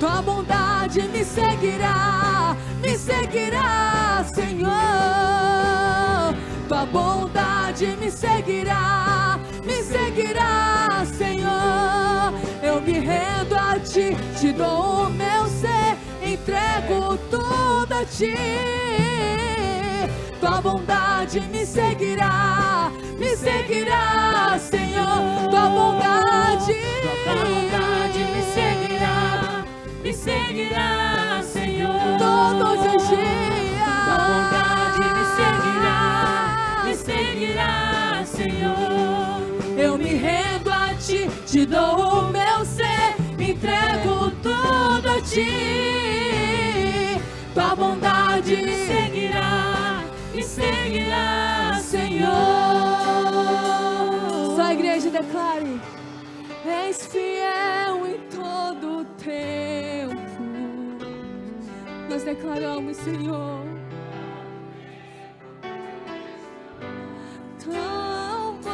tua bondade me seguirá, Senhor. Tua bondade me seguirá, Senhor. Eu me rendo a ti, te dou o meu ser, entrego tudo a ti. Tua bondade me seguirá, Senhor. Tua bondade me seguirá, Senhor. Todos os dias. Tua bondade me seguirá, Senhor. Eu me rendo a ti, te dou o meu ser, entrego tudo a ti. Tua bondade me seguirá, Senhor. Só a igreja declare: és fiel em todo o tempo. Nós declaramos, Senhor. Tão bom.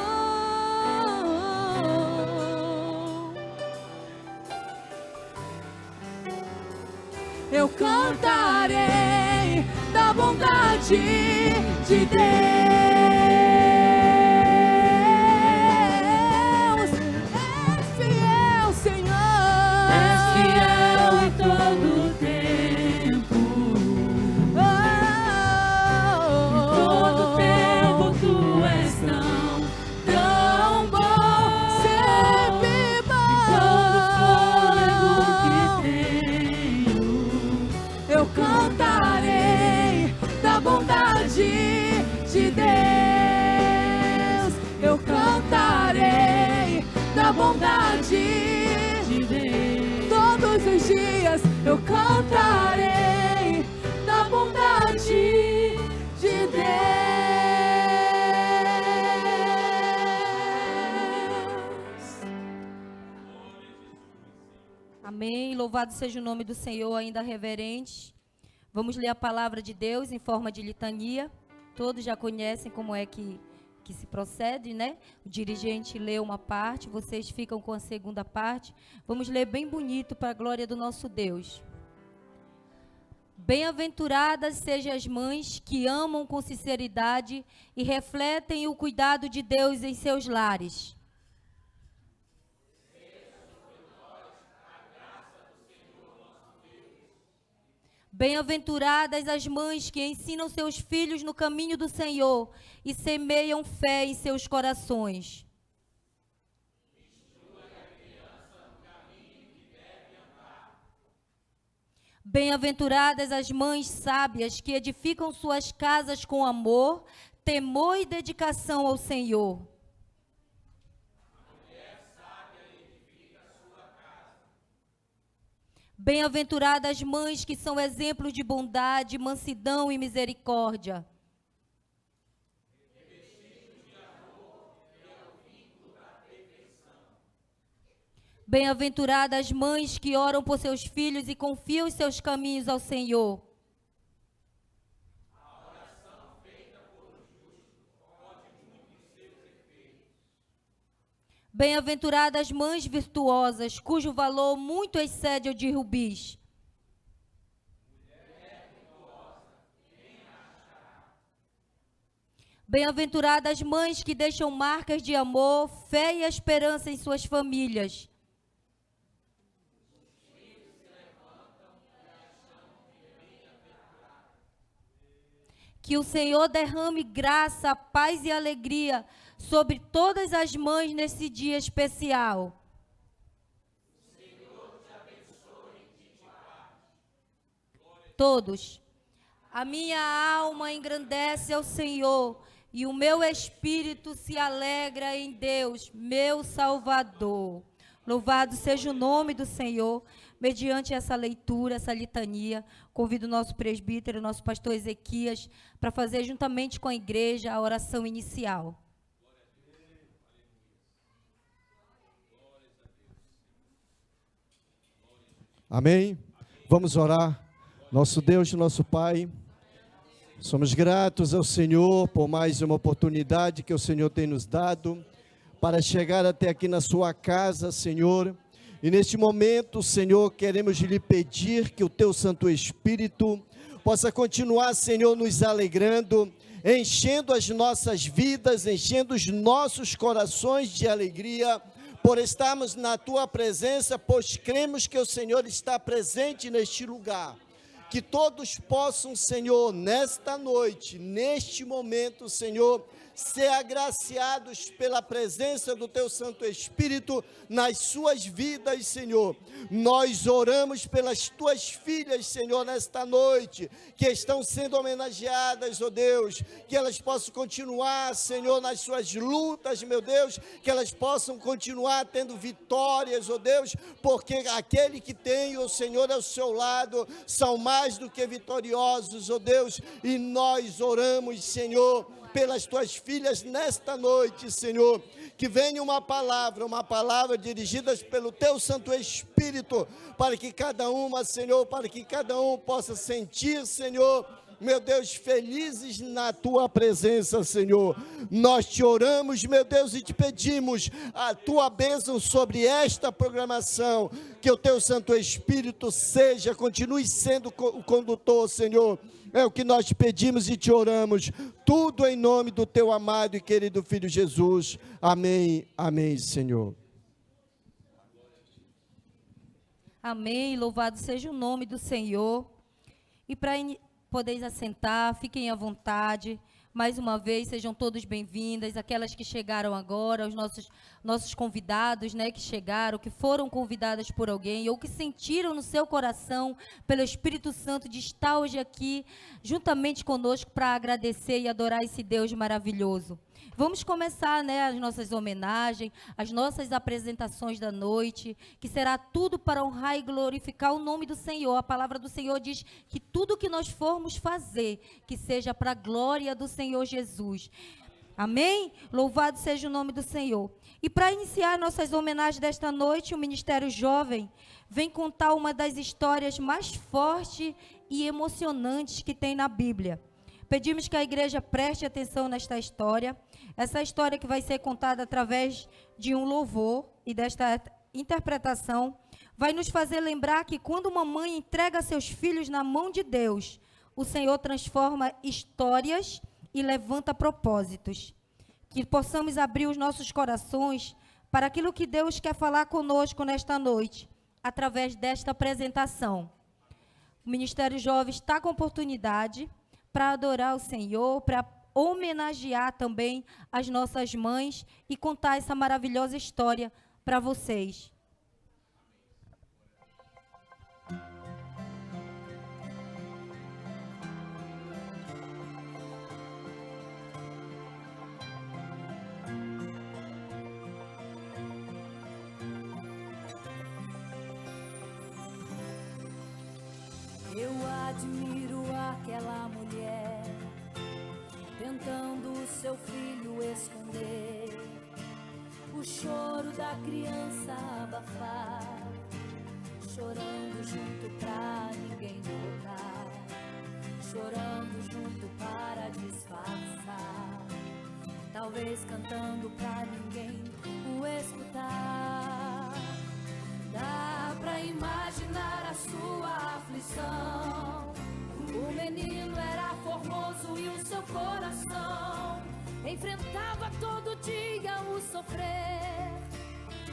Eu cantarei da bondade de Deus. És fiel, Senhor. És fiel em todo o tempo. Em todo o tempo tu és tão bom. Sempre bom. Eu cantarei da bondade de Deus. Eu cantarei da bondade de Deus. Todos os dias eu cantarei da bondade de Deus. Amém. Louvado seja o nome do Senhor, ainda reverente. Vamos ler a palavra de Deus em forma de litania. Todos já conhecem como é que se procede, né? O dirigente lê uma parte, vocês ficam com a segunda parte. Vamos ler bem bonito para a glória do nosso Deus. Bem-aventuradas sejam as mães que amam com sinceridade e refletem o cuidado de Deus em seus lares. Bem-aventuradas as mães que ensinam seus filhos no caminho do Senhor e semeiam fé em seus corações. Bem-aventuradas as mães sábias que edificam suas casas com amor, temor e dedicação ao Senhor. Bem-aventuradas as mães que são exemplos de bondade, mansidão e misericórdia. Bem-aventuradas as mães que oram por seus filhos e confiam os seus caminhos ao Senhor. Bem-aventuradas as mães virtuosas, cujo valor muito excede o de rubis. Bem-aventuradas as mães que deixam marcas de amor, fé e esperança em suas famílias. Que o Senhor derrame graça, paz e alegria sobre todas as mães nesse dia especial. O Senhor te abençoe e te guarde. Todos. A minha alma engrandece ao Senhor e o meu espírito se alegra em Deus, meu Salvador. Louvado seja o nome do Senhor. Mediante essa leitura, essa litania, convido o nosso presbítero, o nosso pastor Ezequias, para fazer juntamente com a igreja a oração inicial. Amém? Vamos orar. Nosso Deus, nosso Pai, somos gratos ao Senhor por mais uma oportunidade que o Senhor tem nos dado para chegar até aqui na sua casa, Senhor, E neste momento, Senhor, queremos lhe pedir que o teu Santo Espírito possa continuar, Senhor, nos alegrando, enchendo as nossas vidas, enchendo os nossos corações de alegria, por estarmos na tua presença, pois cremos que o Senhor está presente neste lugar. Que todos possam, Senhor, nesta noite, neste momento, Senhor, ser agraciados pela presença do teu Santo Espírito nas suas vidas, Senhor. Nós oramos pelas tuas filhas, Senhor, nesta noite, que estão sendo homenageadas, ó Deus, que elas possam continuar, Senhor, nas suas lutas, meu Deus, que elas possam continuar tendo vitórias, ó Deus, porque aquele que tem o Senhor ao seu lado são mais do que vitoriosos, ó Deus, e nós oramos, Senhor, pelas tuas filhas nesta noite, Senhor, que venha uma palavra dirigida pelo teu Santo Espírito, para que cada uma, Senhor, para que cada um possa sentir, Senhor, meu Deus, felizes na tua presença, Senhor. Nós te oramos, meu Deus, e te pedimos a tua bênção sobre esta programação, que o teu Santo Espírito continue sendo o condutor, Senhor. É o que nós te pedimos e te oramos, tudo em nome do teu amado e querido Filho Jesus. Amém, amém, Senhor. Amém, louvado seja o nome do Senhor. E para podeis assentar, fiquem à vontade. Mais uma vez, sejam todos bem-vindas, aquelas que chegaram agora, os nossos convidados, né, que chegaram, que foram convidadas por alguém, ou que sentiram no seu coração, pelo Espírito Santo, de estar hoje aqui, juntamente conosco, para agradecer e adorar esse Deus maravilhoso. Vamos começar, né, as nossas homenagens, as nossas apresentações da noite, que será tudo para honrar e glorificar o nome do Senhor. A palavra do Senhor diz que tudo que nós formos fazer, que seja para a glória do Senhor Jesus. Amém? Louvado seja o nome do Senhor. E para iniciar nossas homenagens desta noite, o Ministério Jovem vem contar uma das histórias mais fortes e emocionantes que tem na Bíblia. Pedimos que a igreja preste atenção nesta história. Essa história que vai ser contada através de um louvor e desta interpretação vai nos fazer lembrar que quando uma mãe entrega seus filhos na mão de Deus, o Senhor transforma histórias e levanta propósitos. Que possamos abrir os nossos corações para aquilo que Deus quer falar conosco nesta noite, através desta apresentação. O Ministério Jovem está com oportunidade para adorar o Senhor, para homenagear também as nossas mães e contar essa maravilhosa história para vocês. Eu admiro aquela mulher tentando seu filho esconder, o choro da criança abafar, chorando junto pra ninguém notar, chorando junto para disfarçar, talvez cantando pra ninguém o escutar. Dá pra imaginar a sua aflição. O menino era formoso e o seu coração enfrentava todo dia o sofrer,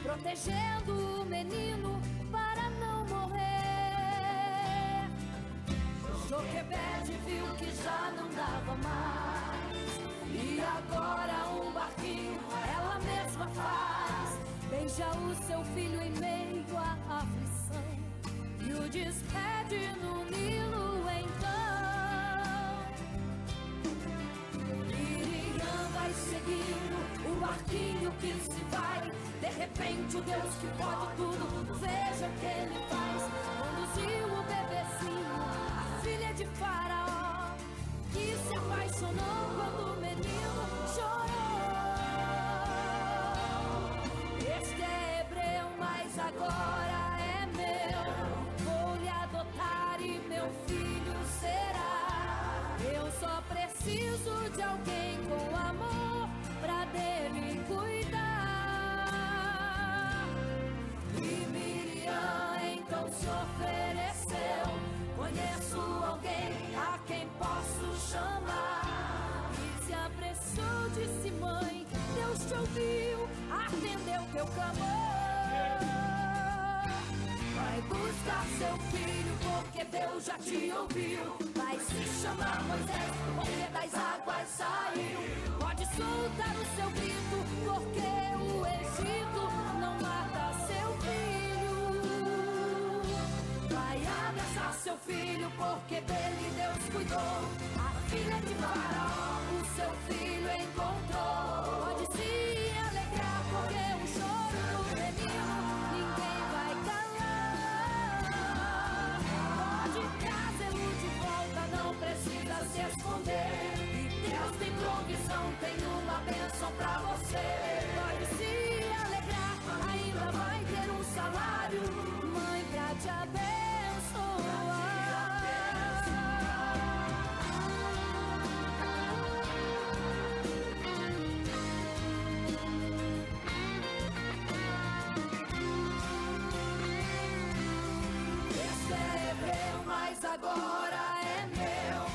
protegendo o menino para não morrer. Joquebede viu que já não dava mais, e agora um barquinho ela mesma faz. Beija o seu filho em meio à aflição e o despede no Nilo então. Miriam vai seguindo o barquinho que se vai. De repente o Deus que pode tudo, veja o que ele faz. Conduziu o bebezinho, a filha de Faraó, que se apaixonou quando o menino chorou. Este é hebreu, mas agora é meu. Vou lhe adotar e meu filho será. Eu só preciso de alguém com amor pra dele cuidar. E me teu clamor. Vai buscar seu filho, porque Deus já te ouviu. Vai se chamar Moisés, porque das águas saiu. Pode soltar o seu grito, porque o Egito não mata seu filho. Vai abraçar seu filho, porque dele Deus cuidou. A filha de Faraó, o seu filho encontrou. Pode se alegrar, porque o choro do menino ninguém vai calar. Pode trazê-lo de volta, não precisa se esconder. E Deus tem provisão, tem uma bênção pra você. Pode se alegrar, ainda vai ter um salário, mãe, pra te abençoar. Esse é hebreu, mas agora é meu.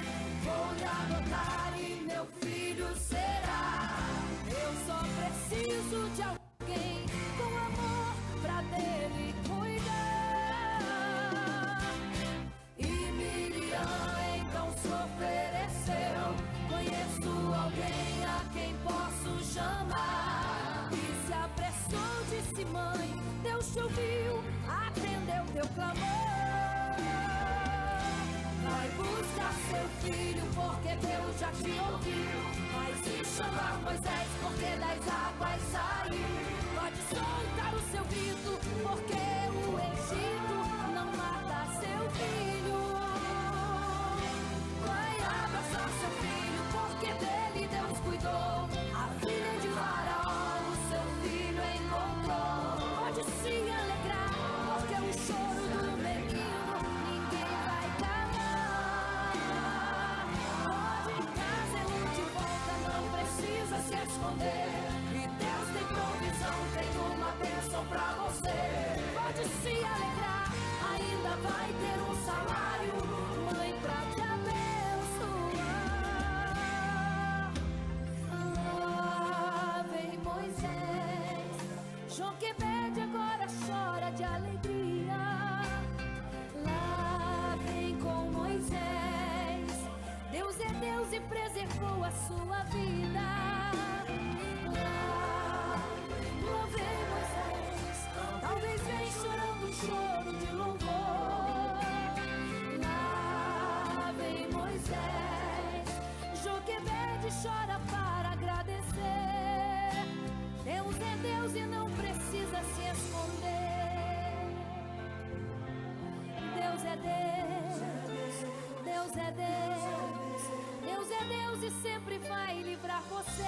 Vou lhe adotar e meu filho será. Eu só preciso de alguém com amor pra dele cuidar. E Miriam então se ofereceu. Conheço alguém a quem posso chamar. E se apressou, disse: mãe, Deus te ouviu, atendeu teu clamor. Vai buscar seu filho, porque Deus já te ouviu. Vai se chamar Moisés, porque das águas saiu. Pode soltar o seu grito, porque o Egito não mata seu filho. Vai abraçar seu filho, porque dele Deus cuidou. A filha de Faraó, o seu filho encontrou. Pode se alegrar, porque o choro do menino ninguém vai calar. Pode trazê-lo de volta, não precisa se esconder. E Deus tem provisão, tem uma bênção pra você. Pode se alegrar, ainda vai ter um salário, mãe, pra te abençoar. Lá vem Moisés, Joquebede agora chora de alegria. Lá vem com Moisés, Deus é Deus e preservou a sua vida. Lá vem Moisés, talvez vem chorando um choro de louvor. Lá vem Moisés, Joquebede chora para agradecer. Deus é Deus e não precisa se esconder. Deus é Deus, Deus é Deus, Deus é Deus e sempre vai livrar você.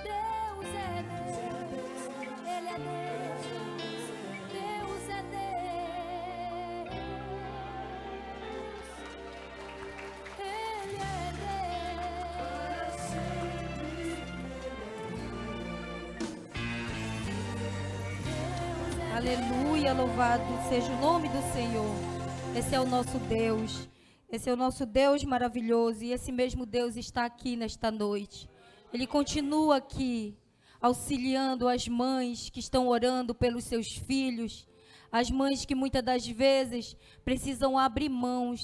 Deus é Deus, Ele é Deus, Deus é Deus, Ele é Deus. Aleluia, louvado seja o nome do Senhor. Esse é o nosso Deus. Esse é o nosso Deus maravilhoso. E esse mesmo Deus está aqui nesta noite. Ele continua aqui, auxiliando as mães que estão orando pelos seus filhos. As mães que muitas das vezes precisam abrir mão,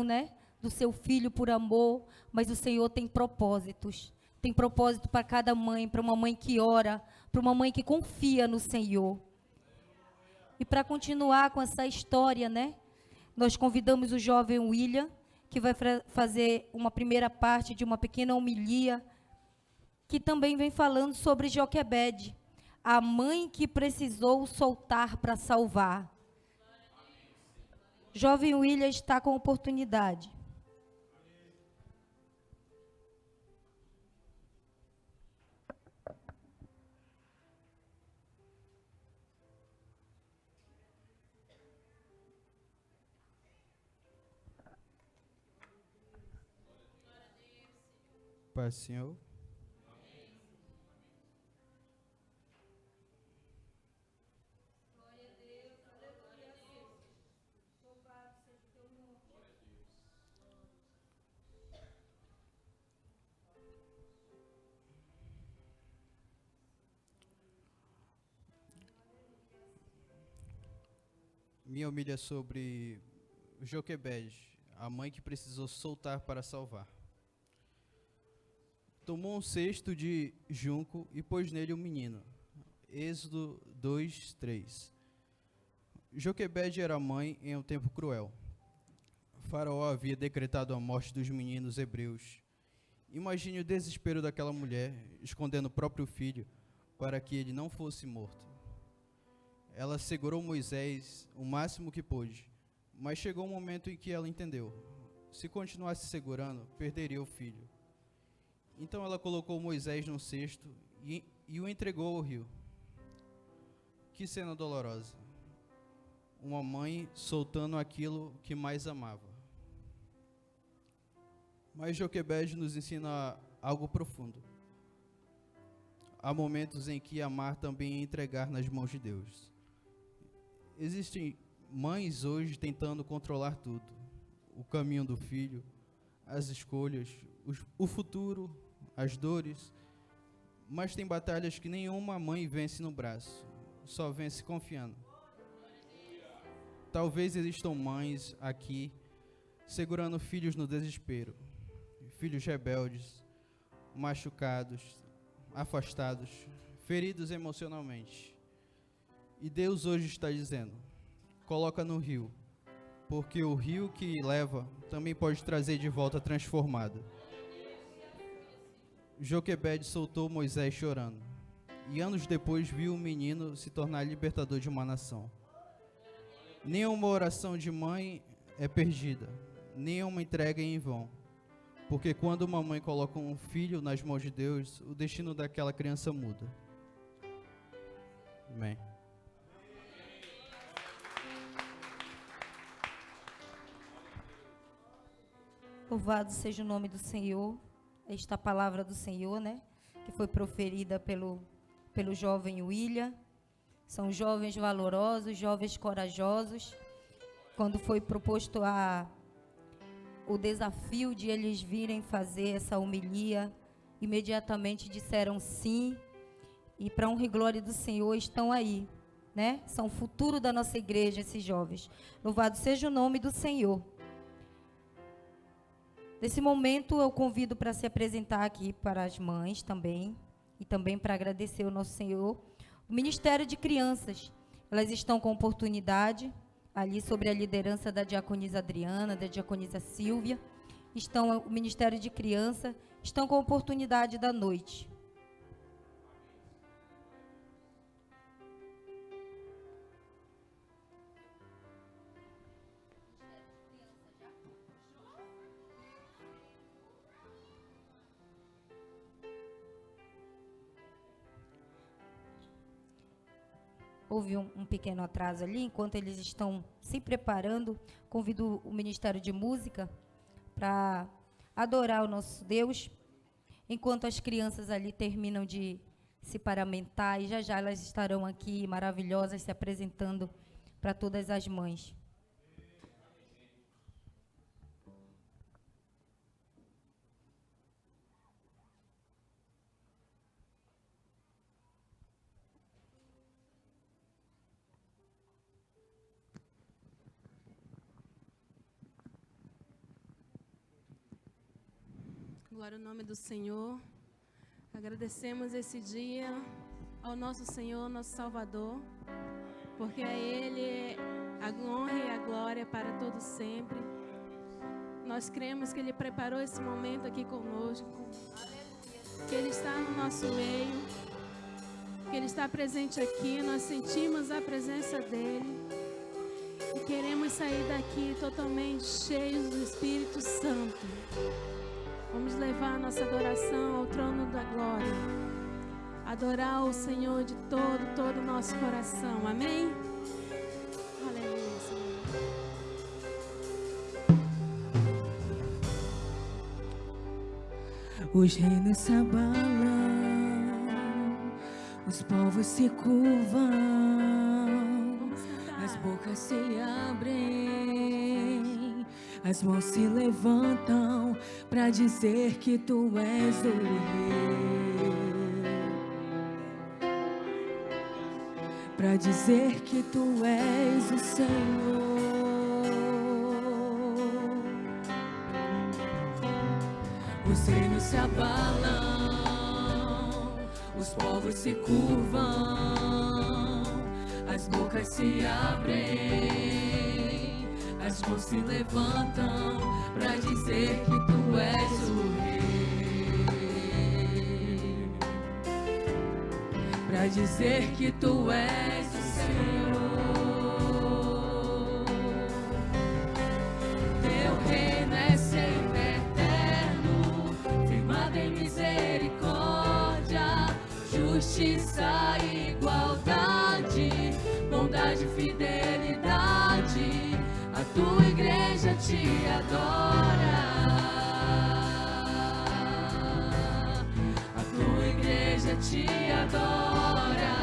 né, do seu filho por amor. Mas o Senhor tem propósitos. Tem propósito para cada mãe, para uma mãe que ora, para uma mãe que confia no Senhor. E para continuar com essa história, né? Nós convidamos o jovem William, que vai fazer uma primeira parte de uma pequena homilia, que também vem falando sobre Joquebede, a mãe que precisou soltar para salvar. Jovem William está com oportunidade. Paz, Senhor. Minha homilia é sobre Joquebede, a mãe que precisou soltar para salvar. Tomou um cesto de junco e pôs nele um menino. Êxodo 2:3. Joquebede era mãe em um tempo cruel. Faraó havia decretado a morte dos meninos hebreus. Imagine o desespero daquela mulher, escondendo o próprio filho, para que ele não fosse morto. Ela segurou Moisés o máximo que pôde, mas chegou um momento em que ela entendeu. Se continuasse segurando, perderia o filho. Então ela colocou Moisés num cesto e o entregou ao rio. Que cena dolorosa. Uma mãe soltando aquilo que mais amava. Mas Joquebede nos ensina algo profundo. Há momentos em que amar também é entregar nas mãos de Deus. Existem mães hoje tentando controlar tudo. O caminho do filho, as escolhas, o futuro, as dores. Mas tem batalhas que nenhuma mãe vence no braço, só vence confiando. Talvez existam mães aqui segurando filhos no desespero. Filhos rebeldes, machucados, afastados, feridos emocionalmente. E Deus hoje está dizendo, coloca no rio, porque o rio que leva também pode trazer de volta transformado. Joquebede soltou Moisés chorando, e anos depois viu o menino se tornar libertador de uma nação. Nenhuma oração de mãe é perdida, nenhuma entrega é em vão. Porque quando uma mãe coloca um filho nas mãos de Deus, o destino daquela criança muda. Amém. Louvado seja o nome do Senhor. Esta palavra do Senhor, né? Que foi proferida pelo jovem William. São jovens valorosos, jovens corajosos. Quando foi proposto o desafio de eles virem fazer essa homilia, imediatamente disseram sim, e para honra e glória do Senhor estão aí, né? São o futuro da nossa igreja, esses jovens. Louvado seja o nome do Senhor. Nesse momento eu convido para se apresentar aqui para as mães também, e também para agradecer ao nosso Senhor, o Ministério de Crianças. Elas estão com oportunidade ali sobre a liderança da diaconisa Adriana, da diaconisa Silvia, o Ministério de Criança, estão com a oportunidade da noite. Houve um pequeno atraso ali, enquanto eles estão se preparando, convido o Ministério de Música para adorar o nosso Deus, enquanto as crianças ali terminam de se paramentar, e já já elas estarão aqui maravilhosas se apresentando para todas as mães. Glória ao nome do Senhor. Agradecemos esse dia ao nosso Senhor, nosso Salvador, porque a Ele a honra e a glória para todos sempre. Nós cremos que Ele preparou esse momento aqui conosco, que Ele está no nosso meio, que Ele está presente aqui. Nós sentimos a presença dEle e queremos sair daqui totalmente cheios do Espírito Santo. Vamos levar a nossa adoração ao trono da glória. Adorar o Senhor de todo o nosso coração. Amém? Aleluia, Senhor. Os reinos se abalam, os povos se curvam, as bocas se abrem, as mãos se levantam para dizer que tu és o Rei. para dizer que tu és o Senhor. Os reinos se abalam, os povos se curvam, as bocas se abrem, as mãos se levantam para dizer que tu és o Rei, para dizer que tu és o Senhor. Teu reino é sempre eterno, firmado em misericórdia, justiça e igualdade, bondade e fidelidade. A tua igreja te adora, a tua igreja te adora.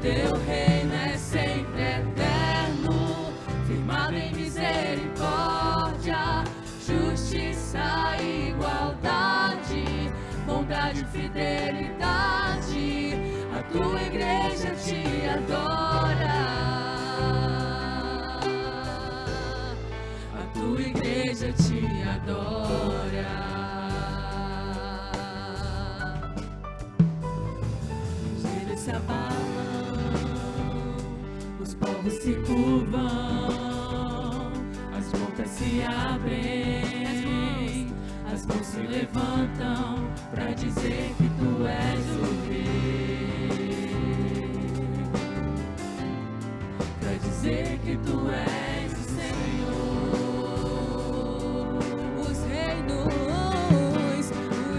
Teu reino é sempre eterno, firmado em misericórdia, justiça e igualdade, bondade e fidelidade. A tua igreja te adora, a tua igreja te adora. Os reinos se abalam, os povos se curvam, as bocas se abrem, as mãos se levantam para dizer que tu és o Rei, para dizer que tu és o Senhor.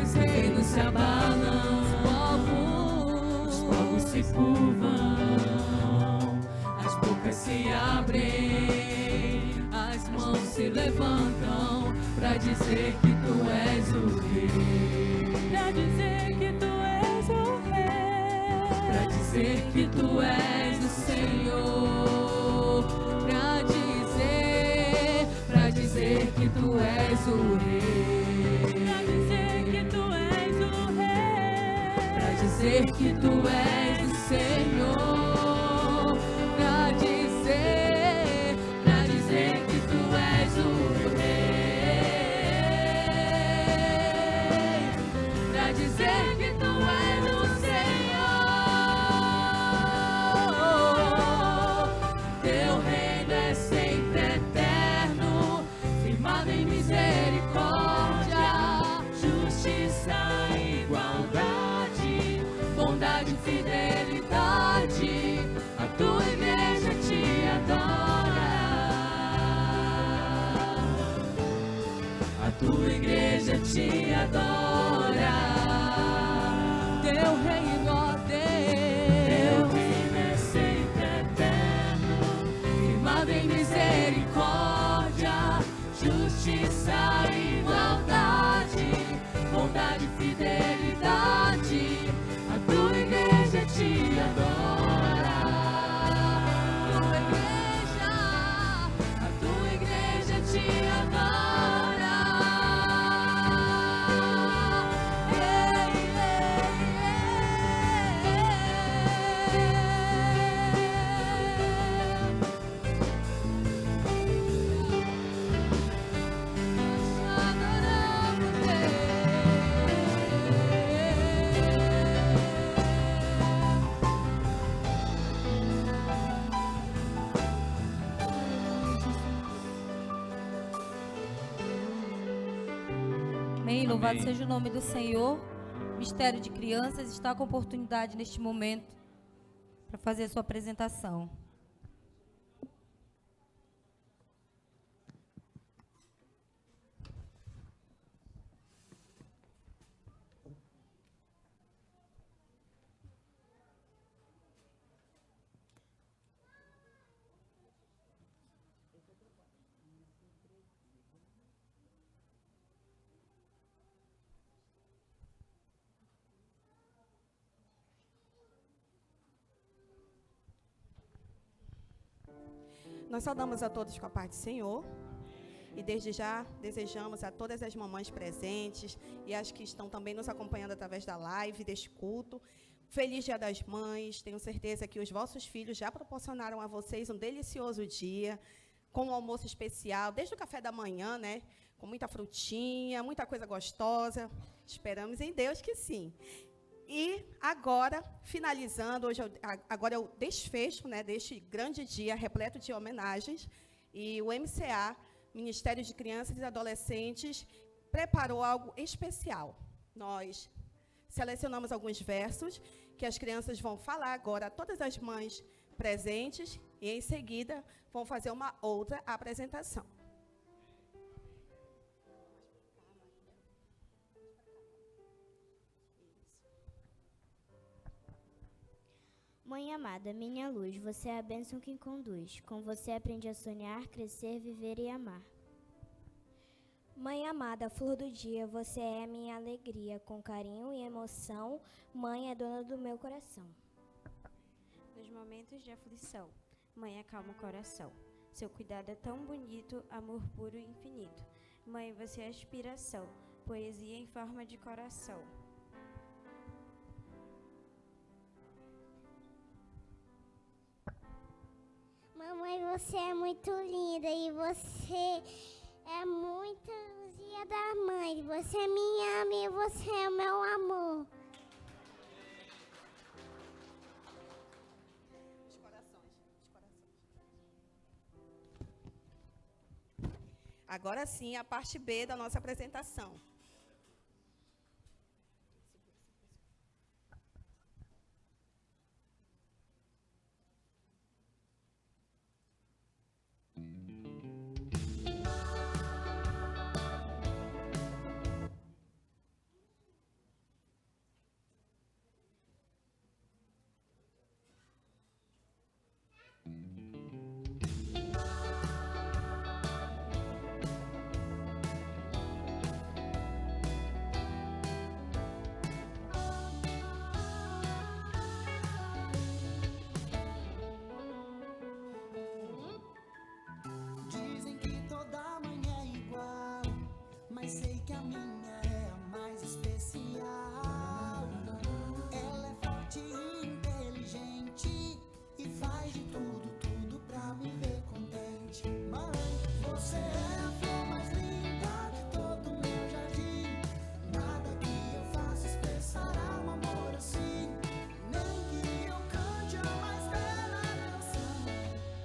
Os reinos se abalam, os povos se curvam, as bocas se abrem, as mãos se levantam para dizer que tu és o Rei, para dizer que tu és o Rei, para dizer que tu és o Senhor, para dizer que tu és o Rei, para dizer que tu és o Rei, para dizer que tu és o Senhor, para dizer que tu és o Rei, para dizer que tu és o Senhor. Teu reino é sempre eterno, firmado em misericórdia, justiça e igualdade, bondade e fidelidade. A tua igreja te adora, a tua igreja te adora. Teu reino, ó Deus, teu reino é sempre eterno, firmado em misericórdia, justiça e igualdade, bondade e fidelidade. A tua igreja te adora, a tua igreja te adora. Amém. Louvado seja o nome do Senhor. Mistério de Crianças está com oportunidade neste momento para fazer a sua apresentação. Nós saudamos a todos com a paz do Senhor. E desde já desejamos a todas as mamães presentes e as que estão também nos acompanhando através da live deste culto. Feliz Dia das Mães. Tenho certeza que os vossos filhos já proporcionaram a vocês um delicioso dia, com um almoço especial, desde o café da manhã, né? Com muita frutinha, muita coisa gostosa. Esperamos em Deus que sim. E agora, finalizando, agora é o desfecho, né, deste grande dia repleto de homenagens. E o MCA, Ministério de Crianças e Adolescentes, preparou algo especial. Nós selecionamos alguns versos que as crianças vão falar agora a todas as mães presentes e, em seguida, vão fazer uma outra apresentação. Mãe amada, minha luz, você é a bênção que conduz. Com você aprendi a sonhar, crescer, viver e amar. Mãe amada, flor do dia, você é a minha alegria. Com carinho e emoção, mãe é dona do meu coração. Nos momentos de aflição, mãe acalma o coração. Seu cuidado é tão bonito, amor puro e infinito. Mãe, você é aspiração, poesia em forma de coração. Mamãe, você é muito linda e você é muito Dia da Mãe. Você me ama e você é o meu amor. Os corações. Agora sim, a parte B da nossa apresentação. Dizem que toda mãe é igual, mas sei que a minha é a mais especial. Ela é forte e inteligente e faz de tudo pra me ver contente. Mãe, você é a flor mais linda de todo o meu jardim. Nada que eu faça expressará um amor assim. Nem que eu cante a mais bela canção,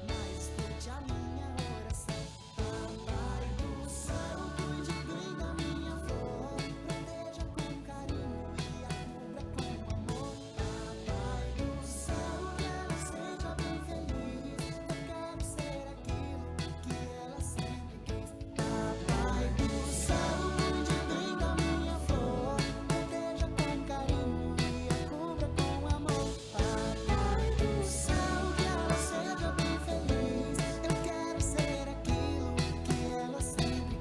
mas escute a minha oração. Papai do céu, cuide bem da minha flor, proteja com carinho e a cubra com amor. Papai do céu, que ela seja bem feliz. Eu quero ser aquilo que ela sempre quis. Papai do céu, cuide bem da minha flor, proteja com carinho e a cubra com amor. Papai do céu, que ela seja bem feliz. Eu quero ser aquilo que ela sempre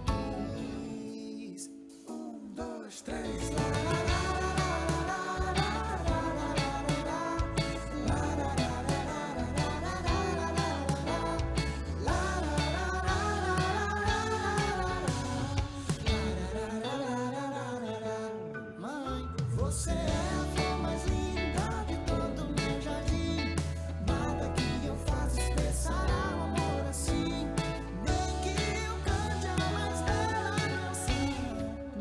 quis. 1, 2, 3. Mãe, você é a flor mais linda de todo o meu jardim. Nada que eu faça expressará um amor assim. Nem que eu cante a mais bela canção,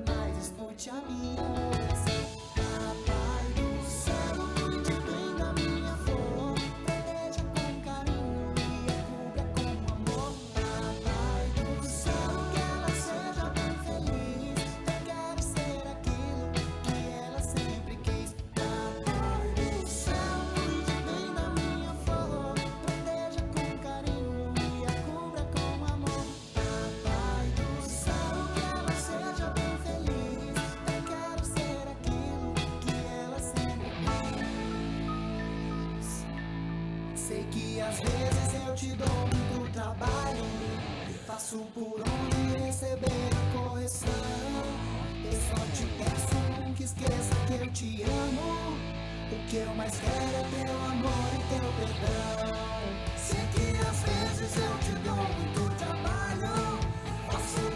mas escute a minha oração. Papai do céu, cuide bem da minha flor, proteja com carinho e a cubra com amor. Papai do céu, que ela seja bem feliz. Eu quero ser aquilo que ela sempre quis. Papai do céu, cuide bem da minha flor, proteja com carinho e a cubra com amor. Papai do céu, que ela seja bem feliz. Eu quero ser aquilo que ela sempre quis. Sei que às vezes eu te dou muito trabalho, faço por onde receber a correção. Eu só te peço, nunca esqueça que eu te amo. O que eu mais quero é teu amor e teu perdão. Sei que às vezes eu te dou muito trabalho, faço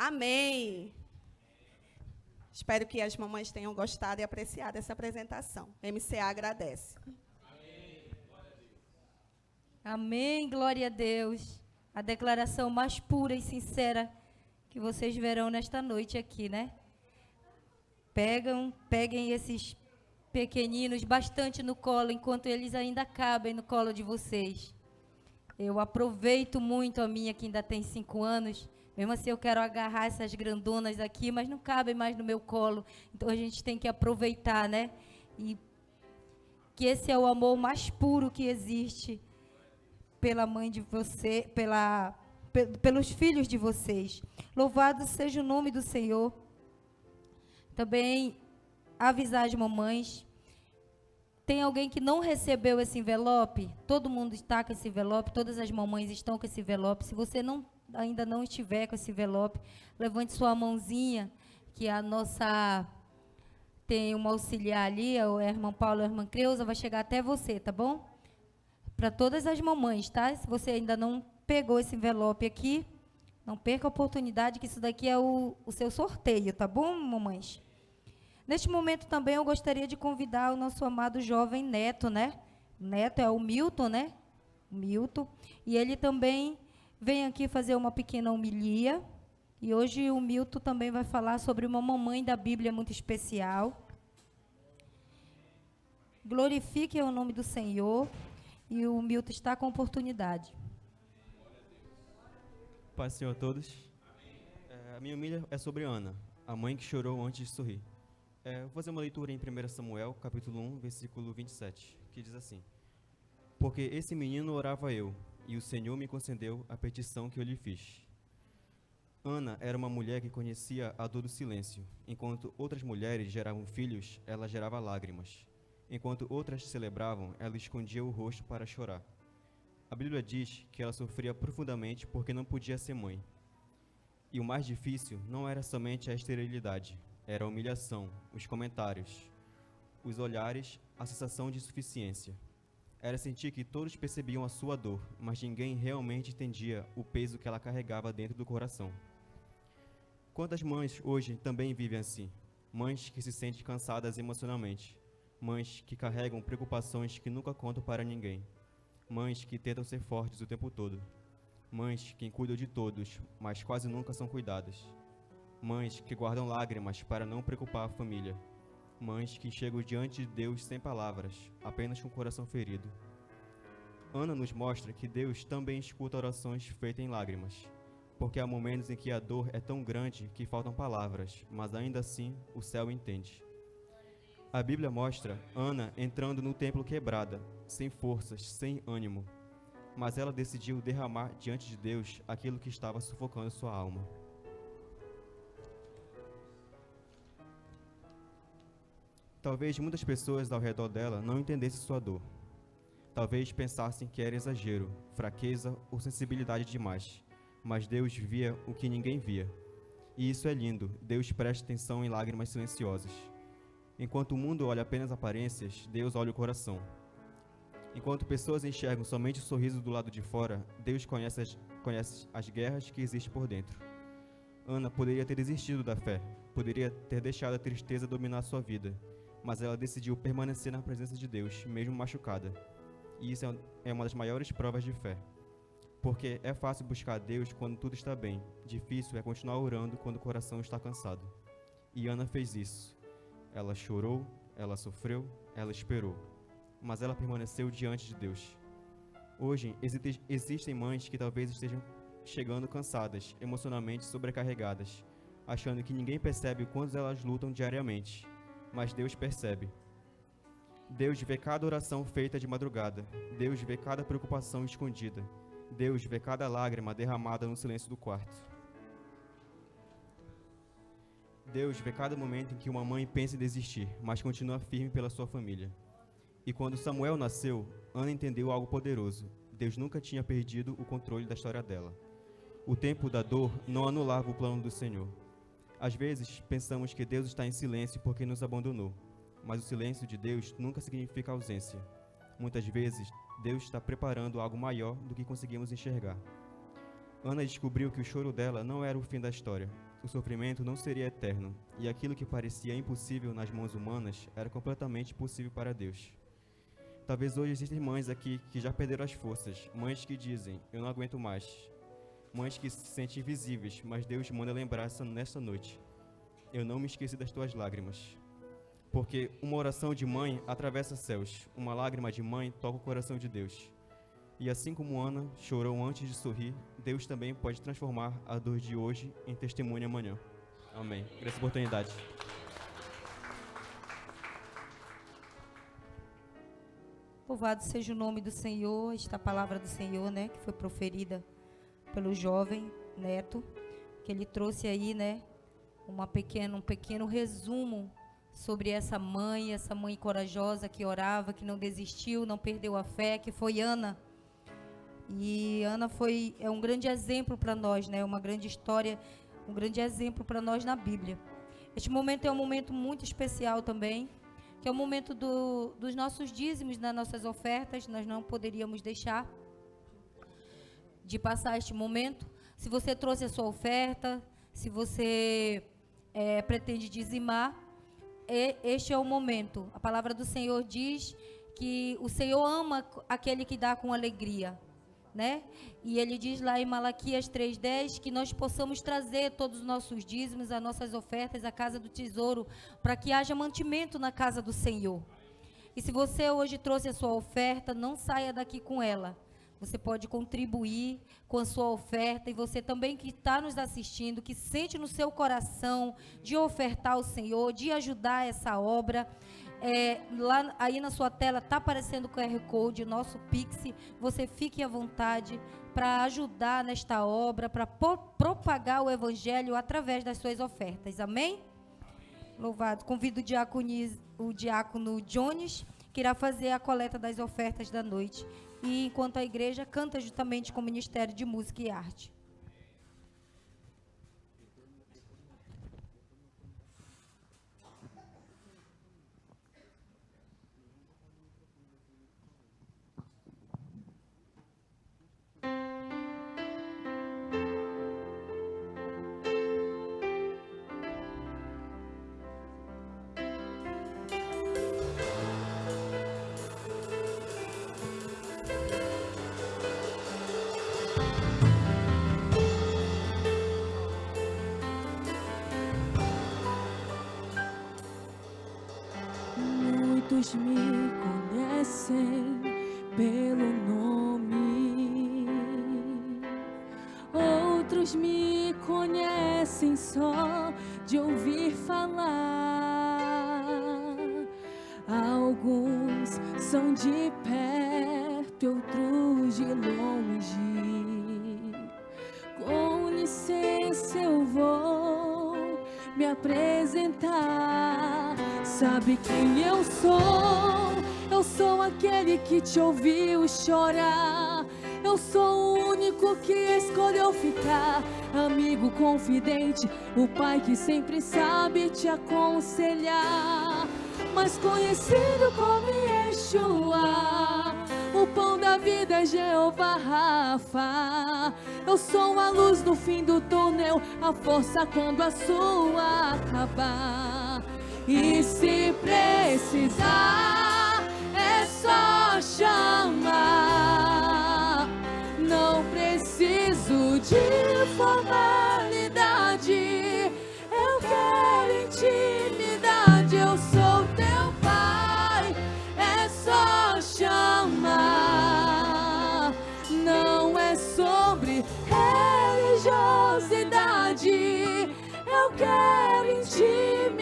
Amém. Espero que as mamães tenham gostado e apreciado essa apresentação. MCA agradece. Amém, glória a Deus. A declaração mais pura e sincera que vocês verão nesta noite aqui, né? Peguem esses pequeninos bastante no colo, enquanto eles ainda cabem no colo de vocês. Eu aproveito muito a minha, que ainda tem 5 anos. Mesmo assim, eu quero agarrar essas grandonas aqui, mas não cabem mais no meu colo. Então, a gente tem que aproveitar, né? E que esse é o amor mais puro que existe pela mãe de você, pelos filhos de vocês. Louvado seja o nome do Senhor. Também avisar as mamães. Tem alguém que não recebeu esse envelope? Todo mundo está com esse envelope, todas as mamães estão com esse envelope. Se você ainda não estiver com esse envelope, levante sua mãozinha, que a nossa tem uma auxiliar ali, a irmã Paula e a irmã Creuza, vai chegar até você, tá bom? Para todas as mamães, tá? Se você ainda não pegou esse envelope aqui, não perca a oportunidade, que isso daqui é o seu sorteio, tá bom, mamães? Neste momento também eu gostaria de convidar o nosso amado jovem Neto, né? Neto é o Milton, né? Milton. E ele também vem aqui fazer uma pequena homilia. E hoje o Milton também vai falar sobre uma mamãe da Bíblia muito especial. Glorifique o nome do Senhor. E o Milton está com oportunidade. Paz do Senhor a todos. A minha homilia é sobre Ana, a mãe que chorou antes de sorrir. Vou fazer uma leitura em 1 Samuel, capítulo 1, versículo 27, que diz assim: Porque esse menino orava eu, e o Senhor me concedeu a petição que eu lhe fiz. Ana era uma mulher que conhecia a dor do silêncio. Enquanto outras mulheres geravam filhos, ela gerava lágrimas. Enquanto outras celebravam, ela escondia o rosto para chorar. A Bíblia diz que ela sofria profundamente porque não podia ser mãe. E o mais difícil não era somente a esterilidade, era a humilhação, os comentários, os olhares, a sensação de insuficiência. Era sentir que todos percebiam a sua dor, mas ninguém realmente entendia o peso que ela carregava dentro do coração. Quantas mães hoje também vivem assim? Mães que se sentem cansadas emocionalmente. Mães que carregam preocupações que nunca contam para ninguém. Mães que tentam ser fortes o tempo todo. Mães que cuidam de todos, mas quase nunca são cuidadas. Mães que guardam lágrimas para não preocupar a família. Mães que chegam diante de Deus sem palavras, apenas com o coração ferido. Ana nos mostra que Deus também escuta orações feitas em lágrimas, porque há momentos em que a dor é tão grande que faltam palavras, mas ainda assim o céu entende. A Bíblia mostra Ana entrando no templo quebrada, sem forças, sem ânimo, mas ela decidiu derramar diante de Deus aquilo que estava sufocando sua alma. Talvez muitas pessoas ao redor dela não entendessem sua dor. Talvez pensassem que era exagero, fraqueza ou sensibilidade demais, mas Deus via o que ninguém via. E isso é lindo, Deus presta atenção em lágrimas silenciosas. Enquanto o mundo olha apenas aparências, Deus olha o coração. Enquanto pessoas enxergam somente o sorriso do lado de fora, Deus conhece as guerras que existem por dentro. Ana poderia ter desistido da fé, poderia ter deixado a tristeza dominar sua vida, mas ela decidiu permanecer na presença de Deus, mesmo machucada. E isso é uma das maiores provas de fé. Porque é fácil buscar a Deus quando tudo está bem, difícil é continuar orando quando o coração está cansado. E Ana fez isso. Ela chorou, ela sofreu, ela esperou, mas ela permaneceu diante de Deus. Hoje, existem mães que talvez estejam chegando cansadas, emocionalmente sobrecarregadas, achando que ninguém percebe o quanto elas lutam diariamente, mas Deus percebe. Deus vê cada oração feita de madrugada, Deus vê cada preocupação escondida, Deus vê cada lágrima derramada no silêncio do quarto. Deus vê cada momento em que uma mãe pensa em desistir, mas continua firme pela sua família. E quando Samuel nasceu, Ana entendeu algo poderoso. Deus nunca tinha perdido o controle da história dela. O tempo da dor não anulava o plano do Senhor. Às vezes, pensamos que Deus está em silêncio porque nos abandonou, mas o silêncio de Deus nunca significa ausência. Muitas vezes, Deus está preparando algo maior do que conseguimos enxergar. Ana descobriu que o choro dela não era o fim da história, o sofrimento não seria eterno, e aquilo que parecia impossível nas mãos humanas era completamente possível para Deus. Talvez hoje existem mães aqui que já perderam as forças, mães que dizem, eu não aguento mais, mães que se sentem invisíveis, mas Deus manda lembrar nesta noite, eu não me esqueci das tuas lágrimas. Porque uma oração de mãe atravessa céus, uma lágrima de mãe toca o coração de Deus. E assim como Ana chorou antes de sorrir, Deus também pode transformar a dor de hoje em testemunho amanhã. Amém. Por essa oportunidade. Louvado seja o nome do Senhor, esta palavra do Senhor, né, que foi proferida pelo jovem Neto, que ele trouxe aí, né, um pequeno resumo sobre essa mãe corajosa que orava, que não desistiu, não perdeu a fé, que foi Ana. E Ana é um grande exemplo para nós, né, uma grande história, um grande exemplo para nós na Bíblia. Este momento é um momento muito especial também, que é o momento dos nossos dízimos, das nossas ofertas. Nós não poderíamos deixar de passar este momento. Se você trouxe a sua oferta, se você pretende dizimar, este é o momento. A palavra do Senhor diz que o Senhor ama aquele que dá com alegria, né? E ele diz lá em Malaquias 3:10 que nós possamos trazer todos os nossos dízimos, as nossas ofertas à casa do tesouro, para que haja mantimento na casa do Senhor. E se você hoje trouxe a sua oferta, não saia daqui com ela. Você pode contribuir com a sua oferta, e você também que está nos assistindo, que sente no seu coração de ofertar ao Senhor, de ajudar essa obra. Lá aí na sua tela está aparecendo o QR Code, o nosso Pix. Você fique à vontade para ajudar nesta obra, para propagar o Evangelho através das suas ofertas. Amém? Louvado. Convido o diácono Jones, que irá fazer a coleta das ofertas da noite. E enquanto a igreja canta juntamente com o Ministério de Música e Arte. Muitos me conhecem pelo nome, outros me conhecem só de ouvir falar. Alguns são de perto, outros de longe. Com licença eu vou me apresentar. Sabe quem eu sou? Eu sou aquele que te ouviu chorar. Eu sou o único que escolheu ficar. Amigo confidente, o pai que sempre sabe te aconselhar. Mas conhecido como Yeshua, o pão da vida, Jeová Rafa. Eu sou a luz no fim do túnel, a força quando a sua acabar. E se precisar, é só chamar. Não preciso de formalidade, eu quero intimidade. Eu sou teu pai, é só chamar. Não é sobre religiosidade, eu quero intimidade.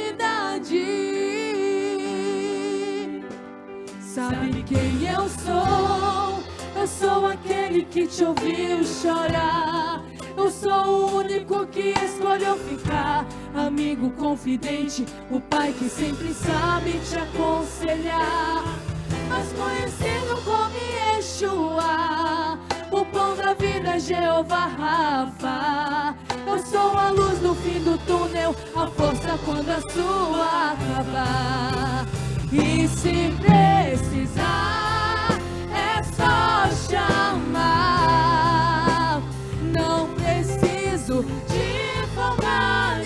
Sabe quem eu sou? Eu sou aquele que te ouviu chorar. Eu sou o único que escolheu ficar. Amigo confidente, o pai que sempre sabe te aconselhar. Mas conhecido como Yeshua, o pão da vida, Jeová Rafa. Eu sou a luz no fim do túnel, a força quando a sua acabar. E se precisar, é só chamar. Não preciso de formalidade,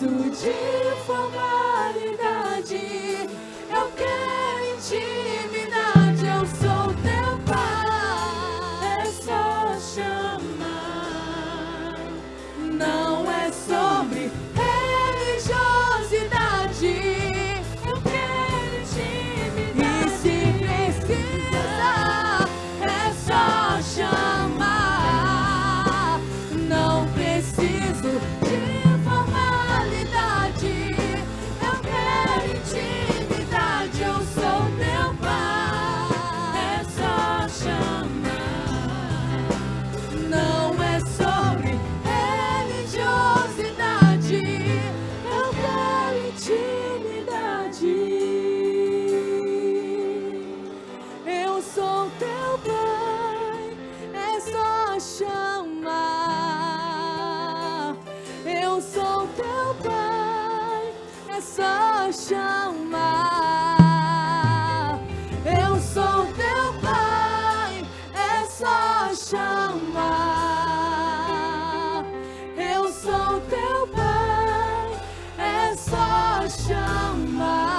de formalidade. Eu quero intimidade. Eu sou teu pai. É só chamar. Não é sobre religiosidade. Eu quero intimidade. E se precisar, é só chamar. Não preciso de formalidade. Eu quero intimidade. Eu sou teu pai. É só chamar. Não é sobre religiosidade. Eu quero intimidade. Eu sou teu pai. É só chamar. Eu sou teu pai. É só chamar. Eu sou teu pai. É só chamar. Eu sou teu pai. É só chamar.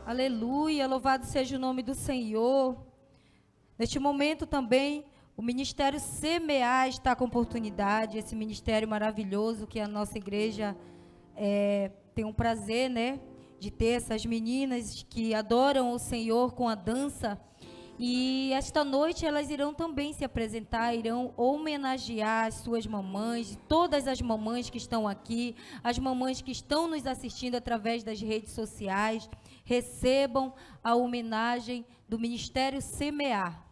Aleluia, louvado seja o nome do Senhor. Neste momento também, o Ministério Semear está com oportunidade, esse ministério maravilhoso que a nossa igreja tem um prazer, né, de ter essas meninas que adoram o Senhor com a dança. E esta noite elas irão também se apresentar, irão homenagear as suas mamães, todas as mamães que estão aqui, as mamães que estão nos assistindo através das redes sociais. Recebam a homenagem do Ministério Semear.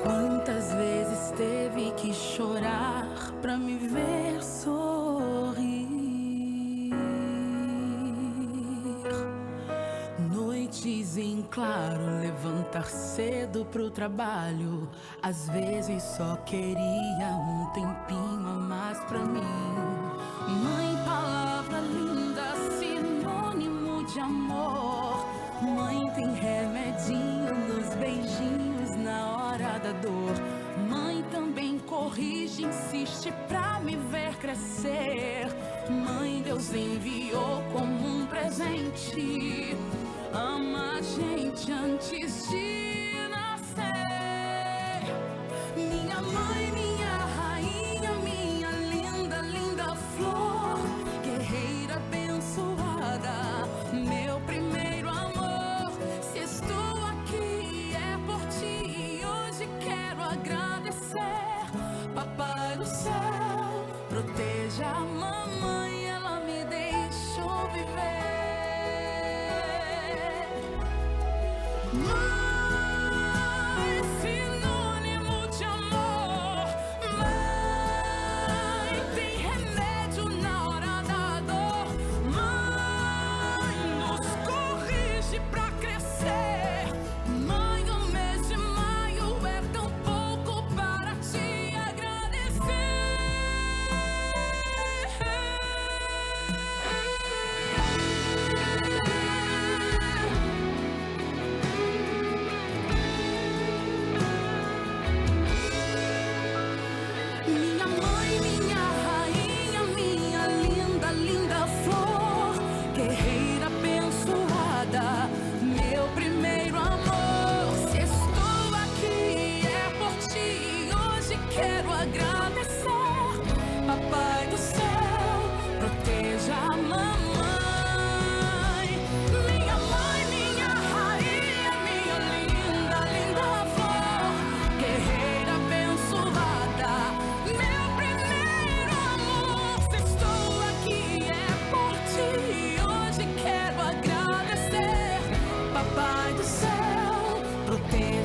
Quantas vezes teve que chorar pra me ver sorrir? Noites em claro, levantar cedo pro trabalho. Às vezes só queria um tempinho a mais pra mim. Mãe, palavra linda, sinônimo de amor. Mãe, tem remedinho nos beijinhos na hora da dor. Mãe também corrige, insiste pra me ver crescer. Mãe, Deus enviou como um presente. Ama a gente antes de nascer. Minha mãe, minha rainha, minha linda, linda flor. Guerreira abençoada, meu primeiro amor. Se estou aqui é por ti e hoje quero agradecer. Papai do céu, proteja a mamãe, ela me deixou viver. Mãe, sinônimo de amor. Mãe, tem remédio na hora da dor. Mãe, nos corrige pra crescer. Mãe, o mês de maio é tão pouco para te agradecer.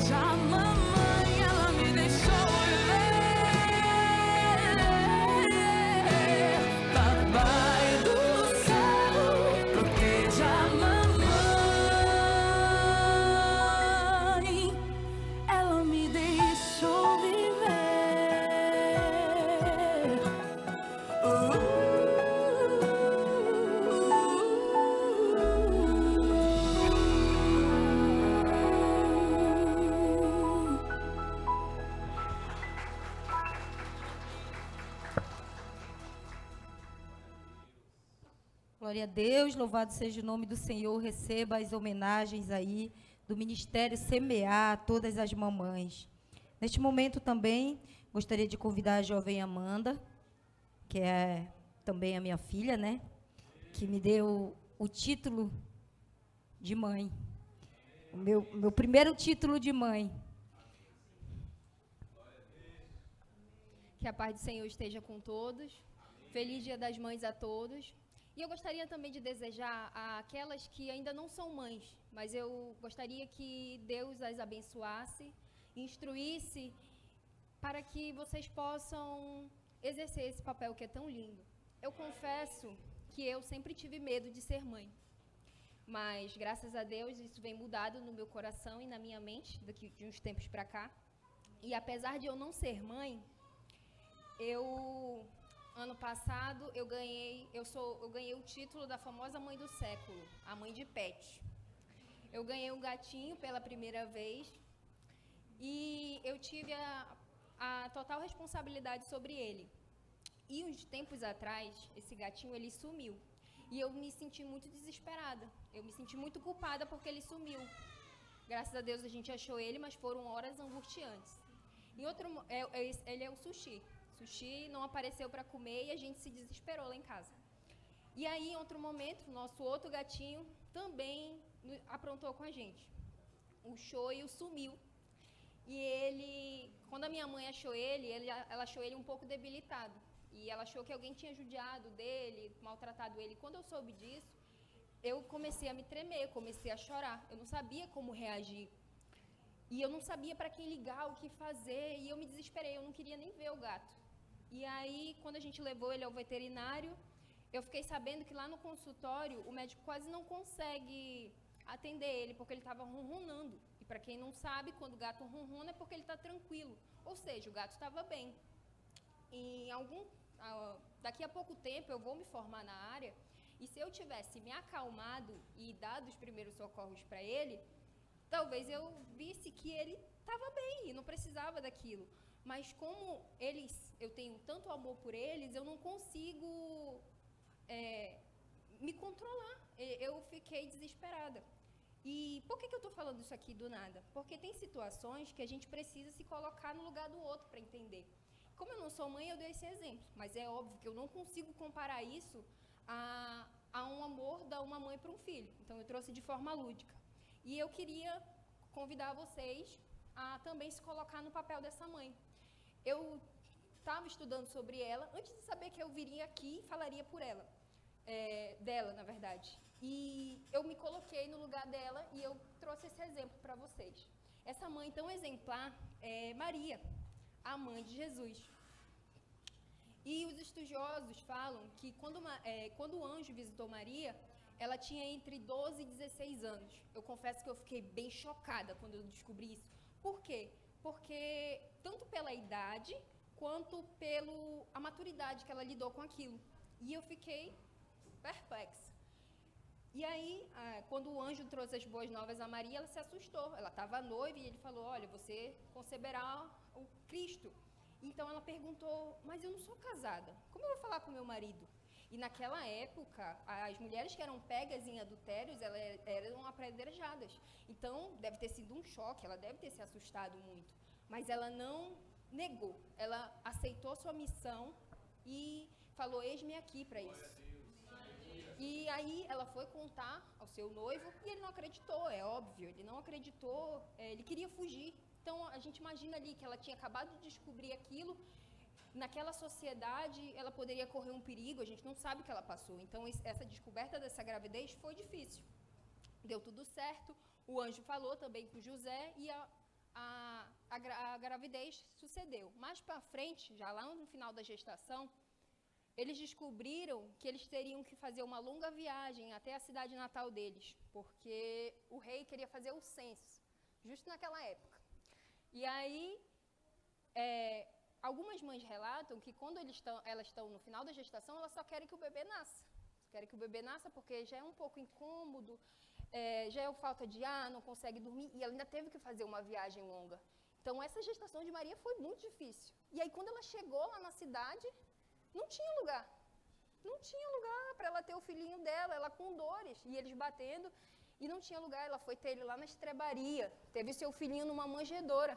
proteja a mamãe, ela me deixou viver. Papai do céu, proteja a mamãe, ela me deixou viver. Glória a Deus, louvado seja o nome do Senhor. Receba as homenagens aí do Ministério Semear a todas as mamães. Neste momento também gostaria de convidar a jovem Amanda, que é também a minha filha, né? Que me deu o título de mãe. O meu primeiro título de mãe. Que a paz do Senhor esteja com todos. Feliz Dia das Mães a todos. E eu gostaria também de desejar àquelas que ainda não são mães, mas eu gostaria que Deus as abençoasse, instruísse, para que vocês possam exercer esse papel que é tão lindo. Eu confesso que eu sempre tive medo de ser mãe, mas graças a Deus isso vem mudado no meu coração e na minha mente, daqui de uns tempos para cá. E apesar de eu não ser mãe, ano passado eu ganhei o título da famosa mãe do século, a mãe de pet. Eu ganhei um gatinho pela primeira vez e eu tive a total responsabilidade sobre ele. E uns tempos atrás, esse gatinho ele sumiu e eu me senti muito desesperada. Eu me senti muito culpada porque ele sumiu. Graças a Deus a gente achou ele, mas foram horas angustiantes. Ele é o Sushi. Sushi não apareceu para comer e a gente se desesperou lá em casa. E aí, em outro momento, nosso outro gatinho também aprontou com a gente. O Shoyu sumiu. E ele, quando a minha mãe achou ela achou ele um pouco debilitado. E ela achou que alguém tinha judiado dele, maltratado ele. Quando eu soube disso, eu comecei a me tremer, comecei a chorar. Eu não sabia como reagir. E eu não sabia para quem ligar, o que fazer. E eu me desesperei, eu não queria nem ver o gato. E aí, quando a gente levou ele ao veterinário, eu fiquei sabendo que lá no consultório, o médico quase não consegue atender ele, porque ele estava ronronando. E para quem não sabe, quando o gato ronrona é porque ele está tranquilo. Ou seja, o gato estava bem. E daqui a pouco tempo eu vou me formar na área, e se eu tivesse me acalmado e dado os primeiros socorros para ele, talvez eu visse que ele estava bem e não precisava daquilo. Mas como eu tenho tanto amor por eles, eu não consigo me controlar. Eu fiquei desesperada. E por que eu estou falando isso aqui do nada? Porque tem situações que a gente precisa se colocar no lugar do outro para entender. Como eu não sou mãe, eu dei esse exemplo. Mas é óbvio que eu não consigo comparar isso a um amor da uma mãe para um filho. Então eu trouxe de forma lúdica. E eu queria convidar vocês a também se colocar no papel dessa mãe. Eu estava estudando sobre ela antes de saber que eu viria aqui e falaria por ela, dela, na verdade. E eu me coloquei no lugar dela e eu trouxe esse exemplo para vocês. Essa mãe tão exemplar é Maria, a mãe de Jesus. E os estudiosos falam que quando o anjo visitou Maria, ela tinha entre 12 e 16 anos. Eu confesso que eu fiquei bem chocada quando eu descobri isso. Por quê? Porque tanto pela idade, quanto pela maturidade que ela lidou com aquilo. E eu fiquei perplexa. E aí, quando o anjo trouxe as boas novas a Maria, ela se assustou. Ela estava noiva e ele falou, olha, você conceberá o Cristo. Então ela perguntou, mas eu não sou casada, como eu vou falar com meu marido? E naquela época, as mulheres que eram pegas em adultérios, elas eram apedrejadas. Então, deve ter sido um choque, ela deve ter se assustado muito. Mas ela não negou, ela aceitou sua missão e falou, eis-me aqui para isso. E aí ela foi contar ao seu noivo e ele não acreditou, é óbvio, ele não acreditou, ele queria fugir. Então, a gente imagina ali que ela tinha acabado de descobrir aquilo. Naquela sociedade, ela poderia correr um perigo, a gente não sabe o que ela passou. Então, essa descoberta dessa gravidez foi difícil. Deu tudo certo, o anjo falou também com José e a a gravidez sucedeu. Mais para frente, já lá no final da gestação, eles descobriram que eles teriam que fazer uma longa viagem até a cidade natal deles, porque o rei queria fazer o censo, justo naquela época. E aí, algumas mães relatam que quando elas estão no final da gestação, elas só querem que o bebê nasça. Querem que o bebê nasça porque já é um pouco incômodo, já é falta de ar, não consegue dormir, e ela ainda teve que fazer uma viagem longa. Então, essa gestação de Maria foi muito difícil. E aí, quando ela chegou lá na cidade, não tinha lugar. Não tinha lugar para ela ter o filhinho dela, ela com dores, e eles batendo, e não tinha lugar. Ela foi ter ele lá na estrebaria, teve seu filhinho numa manjedoura.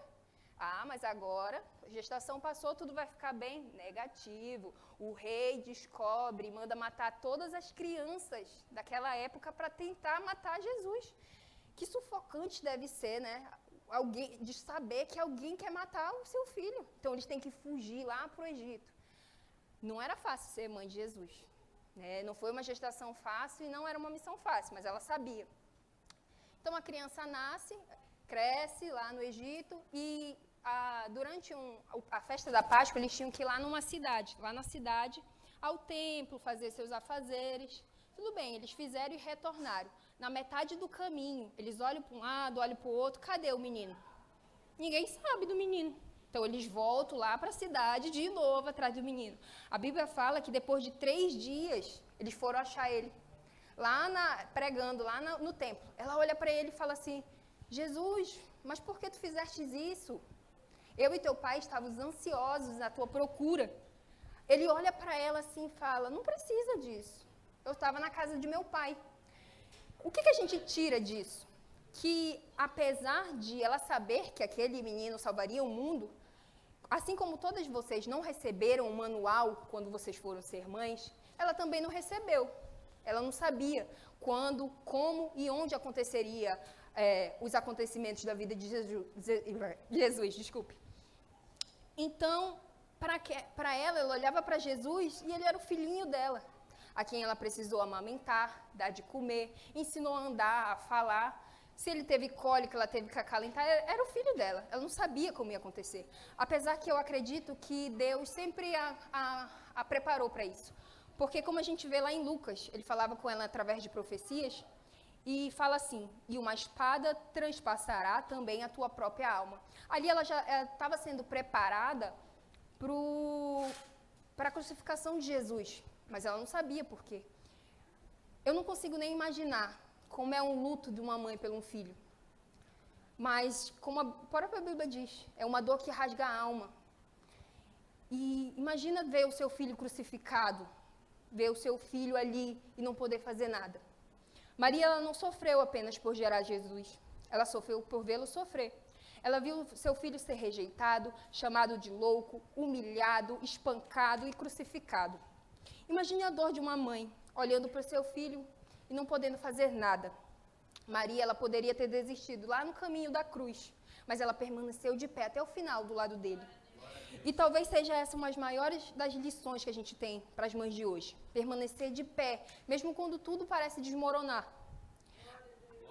Ah, mas agora, a gestação passou, tudo vai ficar bem? Negativo. O rei descobre, manda matar todas as crianças daquela época para tentar matar Jesus. Que sufocante deve ser, né? De saber que alguém quer matar o seu filho. Então, eles têm que fugir lá para o Egito. Não era fácil ser mãe de Jesus, né? Não foi uma gestação fácil e não era uma missão fácil, mas ela sabia. Então, a criança nasce, cresce lá no Egito e durante a festa da Páscoa, eles tinham que ir lá numa cidade, lá na cidade, ao templo, fazer seus afazeres. Tudo bem, eles fizeram e retornaram. Na metade do caminho, eles olham para um lado, olham para o outro, cadê o menino? Ninguém sabe do menino. Então, eles voltam lá para a cidade de novo, atrás do menino. A Bíblia fala que depois de 3 dias, eles foram achar ele, pregando lá no templo. Ela olha para ele e fala assim, Jesus, mas por que tu fizestes isso? Eu e teu pai estávamos ansiosos na tua procura. Ele olha para ela assim e fala, não precisa disso. Eu estava na casa de meu pai. O que a gente tira disso? Que apesar de ela saber que aquele menino salvaria o mundo, assim como todas vocês não receberam o manual quando vocês foram ser mães, ela também não recebeu. Ela não sabia quando, como e onde aconteceria os acontecimentos da vida de Jesus, desculpe. Então, para ela olhava para Jesus e ele era o filhinho dela, a quem ela precisou amamentar, dar de comer, ensinou a andar, a falar. Se ele teve cólica, ela teve que acalentar, era o filho dela. Ela não sabia como ia acontecer. Apesar que eu acredito que Deus sempre a preparou para isso. Porque como a gente vê lá em Lucas, ele falava com ela através de profecias, e fala assim, e uma espada transpassará também a tua própria alma. Ali ela já estava sendo preparada para a crucificação de Jesus, mas ela não sabia por quê. Eu não consigo nem imaginar como é um luto de uma mãe pelo um filho. Mas, como a própria Bíblia diz, é uma dor que rasga a alma. E imagina ver o seu filho crucificado, ver o seu filho ali e não poder fazer nada. Maria, ela não sofreu apenas por gerar Jesus, ela sofreu por vê-lo sofrer. Ela viu seu filho ser rejeitado, chamado de louco, humilhado, espancado e crucificado. Imagine a dor de uma mãe, olhando para o seu filho e não podendo fazer nada. Maria, ela poderia ter desistido lá no caminho da cruz, mas ela permaneceu de pé até o final do lado dele. E talvez seja essa uma das maiores das lições que a gente tem para as mães de hoje. Permanecer de pé, mesmo quando tudo parece desmoronar.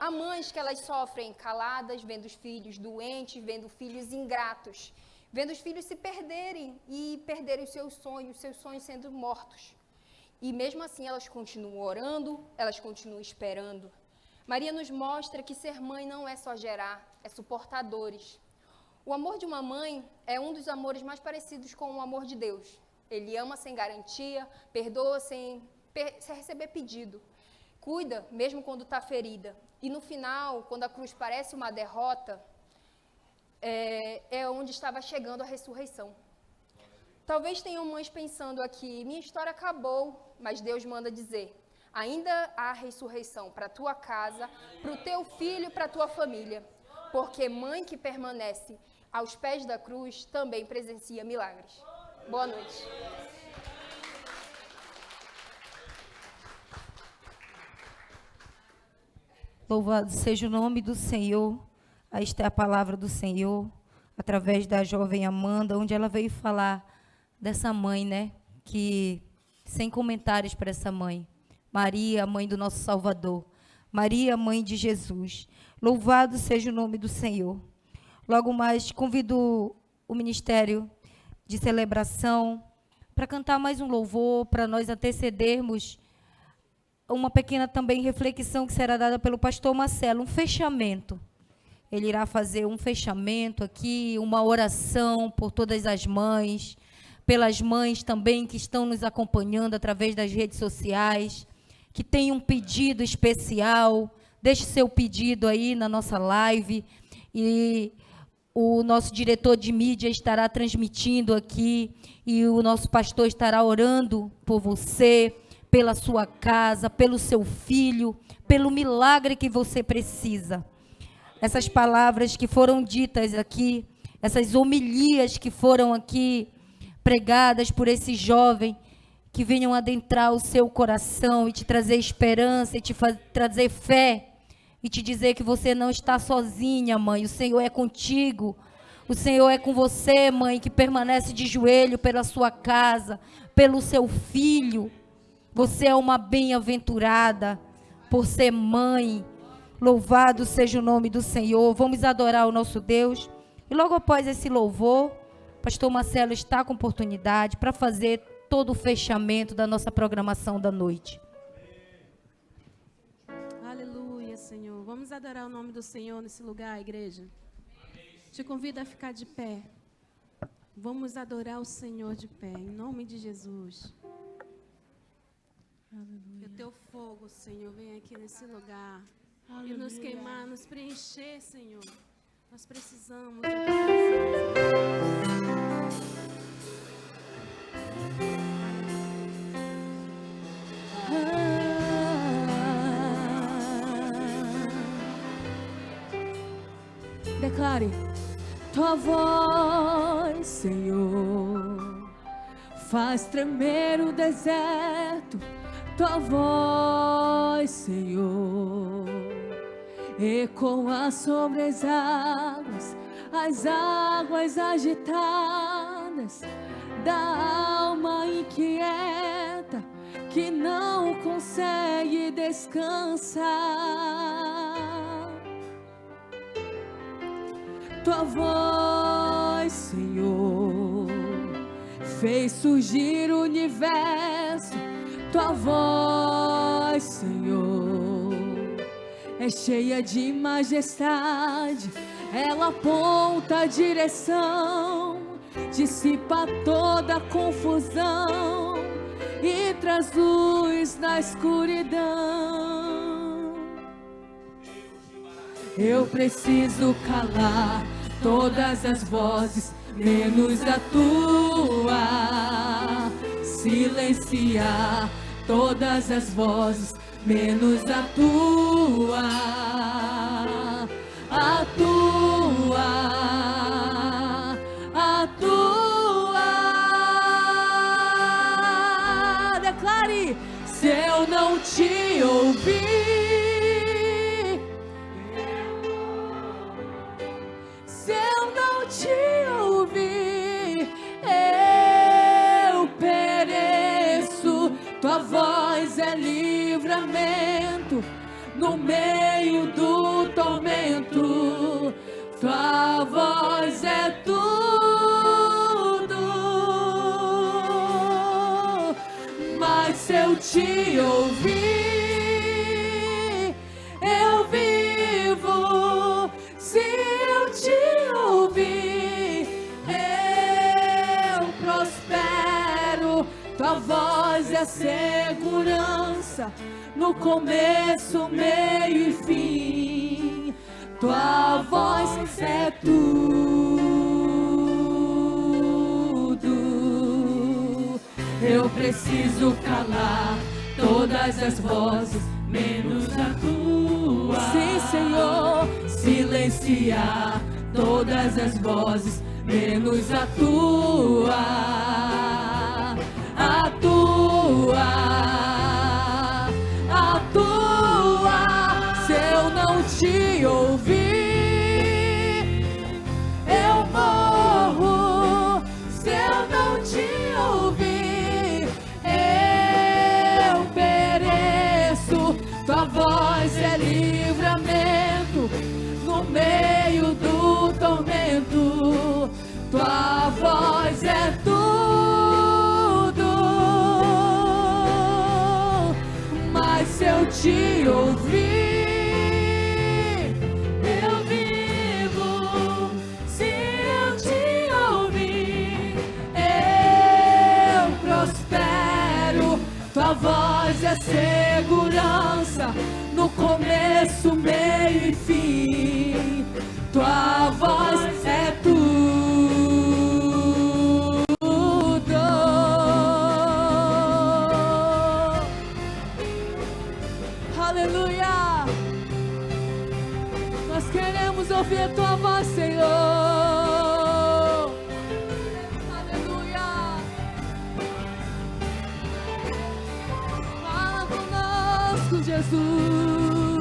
Há mães que elas sofrem caladas, vendo os filhos doentes, vendo filhos ingratos, vendo os filhos se perderem e perderem os seus sonhos sendo mortos. E mesmo assim elas continuam orando, elas continuam esperando. Maria nos mostra que ser mãe não é só gerar, é suportar dores. O amor de uma mãe é um dos amores mais parecidos com o amor de Deus. Ele ama sem garantia, perdoa sem receber pedido, cuida mesmo quando está ferida. E no final, quando a cruz parece uma derrota, é onde estava chegando a ressurreição. Talvez tenham mães pensando aqui, minha história acabou, mas Deus manda dizer, ainda há ressurreição para a tua casa, para o teu filho, para a tua família. Porque mãe que permanece aos pés da cruz também presencia milagres. Boa noite. Louvado seja o nome do Senhor. Esta é a palavra do Senhor, através da jovem Amanda, onde ela veio falar dessa mãe, né? Que, sem comentários para essa mãe. Maria, mãe do nosso Salvador. Maria, mãe de Jesus. Louvado seja o nome do Senhor. Logo mais, convido o Ministério de Celebração para cantar mais um louvor, para nós antecedermos uma pequena também reflexão que será dada pelo pastor Marcelo, um fechamento. Ele irá fazer um fechamento aqui, uma oração por todas as mães, pelas mães também que estão nos acompanhando através das redes sociais, que tem um pedido especial. Deixe seu pedido aí na nossa live e o nosso diretor de mídia estará transmitindo aqui e o nosso pastor estará orando por você, pela sua casa, pelo seu filho, pelo milagre que você precisa. Essas palavras que foram ditas aqui, essas homilias que foram aqui pregadas por esse jovem, que venham adentrar o seu coração e te trazer esperança, e te trazer fé, e te dizer que você não está sozinha, mãe, o Senhor é contigo, o Senhor é com você, mãe, que permanece de joelho pela sua casa, pelo seu filho. Você é uma bem-aventurada por ser mãe. Louvado seja o nome do Senhor. Vamos adorar o nosso Deus. E logo após esse louvor, o pastor Marcelo está com oportunidade para fazer todo o fechamento da nossa programação da noite. Aleluia, Senhor. Vamos adorar o nome do Senhor nesse lugar, igreja. Te convido a ficar de pé. Vamos adorar o Senhor de pé, em nome de Jesus. Que o teu fogo, Senhor, venha aqui nesse lugar. E nos queimar, nos preencher, Senhor. Nós precisamos da tua presença. Declare: tua voz, Senhor, faz tremer o deserto. Tua voz, Senhor, ecoa sobre as águas agitadas da alma inquieta que não consegue descansar. Tua voz, Senhor, fez surgir o universo. Tua voz, Senhor, é cheia de majestade. Ela aponta a direção, dissipa toda a confusão e traz luz na escuridão. Eu preciso calar todas as vozes, menos a tua. Silenciar todas as vozes, menos a tua. A tua. A tua. Declare: se eu não te ouvir, se eu não te ouvir, eu pereço. Tua voz é livramento no meio do tormento. Tua voz é tudo. Mas se eu te ouvir, eu vivo. Se eu te ouvir, eu prospero. Tua voz é segurança no começo, meio e fim. Tua voz é tudo. Eu preciso calar todas as vozes, menos a tua. Sim, Senhor. Silenciar todas as vozes, menos a tua. A tua, a tua. Se eu não te ouvir, eu morro. Se eu não te ouvir, eu pereço. Tua voz é livramento no meio do tormento. tua voz é tudo. Mas se eu te ouvir, eu vivo. Se eu te ouvir, eu prospero. Tua voz é segurança no começo, meio e fim. Tua voz é tudo. Aleluia. Nós queremos ouvir a tua voz, Senhor. Aleluia. Fala conosco, Jesus.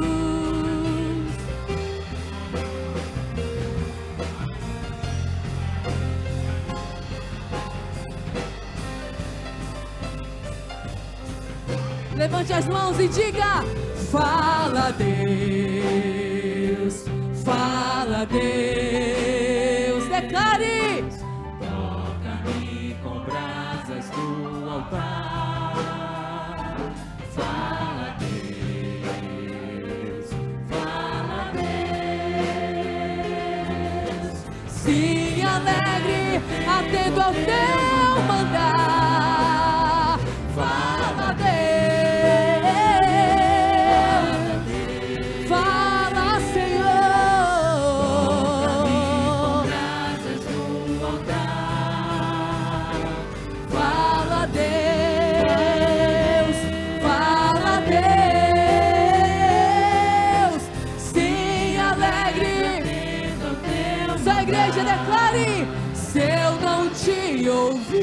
Levante as mãos e diga: fala, Deus, fala, Deus. Declare: toca-me com brasas do altar. Fala, Deus, fala, Deus. Sim, alegre, atento ao teu mandar. Fala, Deus. Declare: se eu não te ouvir,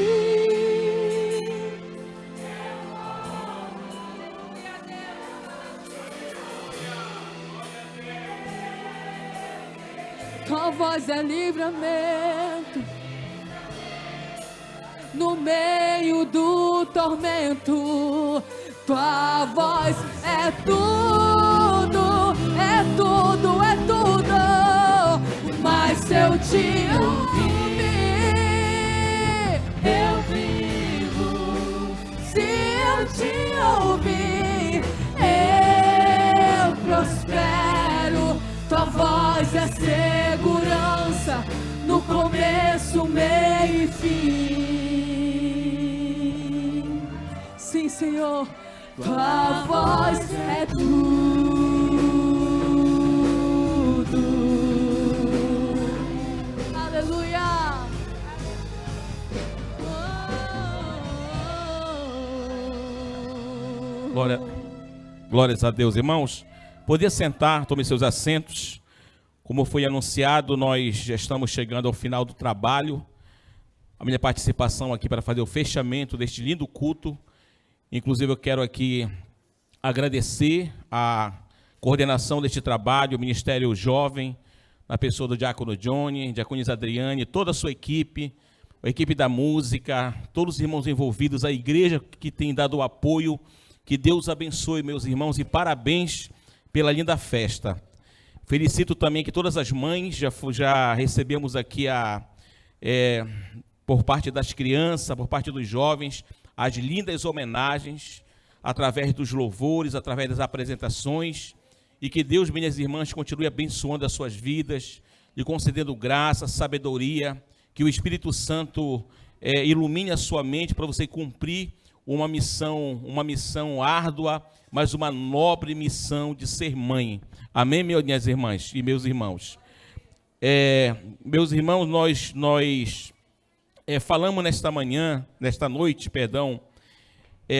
tua voz é livramento no meio do tormento. Tua voz é tudo, é tudo, é tudo. Mas se eu te ouvir, eu vivo. Se eu te ouvir, eu prospero. Tua voz é segurança no começo, meio e fim. Sim, Senhor, tua voz é tudo. Glórias a Deus, irmãos. Poder sentar, tome seus assentos. Como foi anunciado, nós já estamos chegando ao final do trabalho. A minha participação aqui para fazer o fechamento deste lindo culto. Inclusive eu quero aqui agradecer a coordenação deste trabalho, o Ministério Jovem, na pessoa do Diácono Johnny, Diaconisa Adriane, toda a sua equipe, a equipe da música, todos os irmãos envolvidos, a igreja que tem dado o apoio. Que Deus abençoe, meus irmãos, e parabéns pela linda festa. Felicito também que todas as mães, já recebemos aqui, por parte das crianças, por parte dos jovens, as lindas homenagens, através dos louvores, através das apresentações, e que Deus, minhas irmãs, continue abençoando as suas vidas, lhe concedendo graça, sabedoria, que o Espírito Santo ilumine a sua mente para você cumprir uma missão árdua, mas uma nobre missão de ser mãe. Amém, minhas irmãs e meus irmãos? Meus irmãos, nós falamos nesta noite,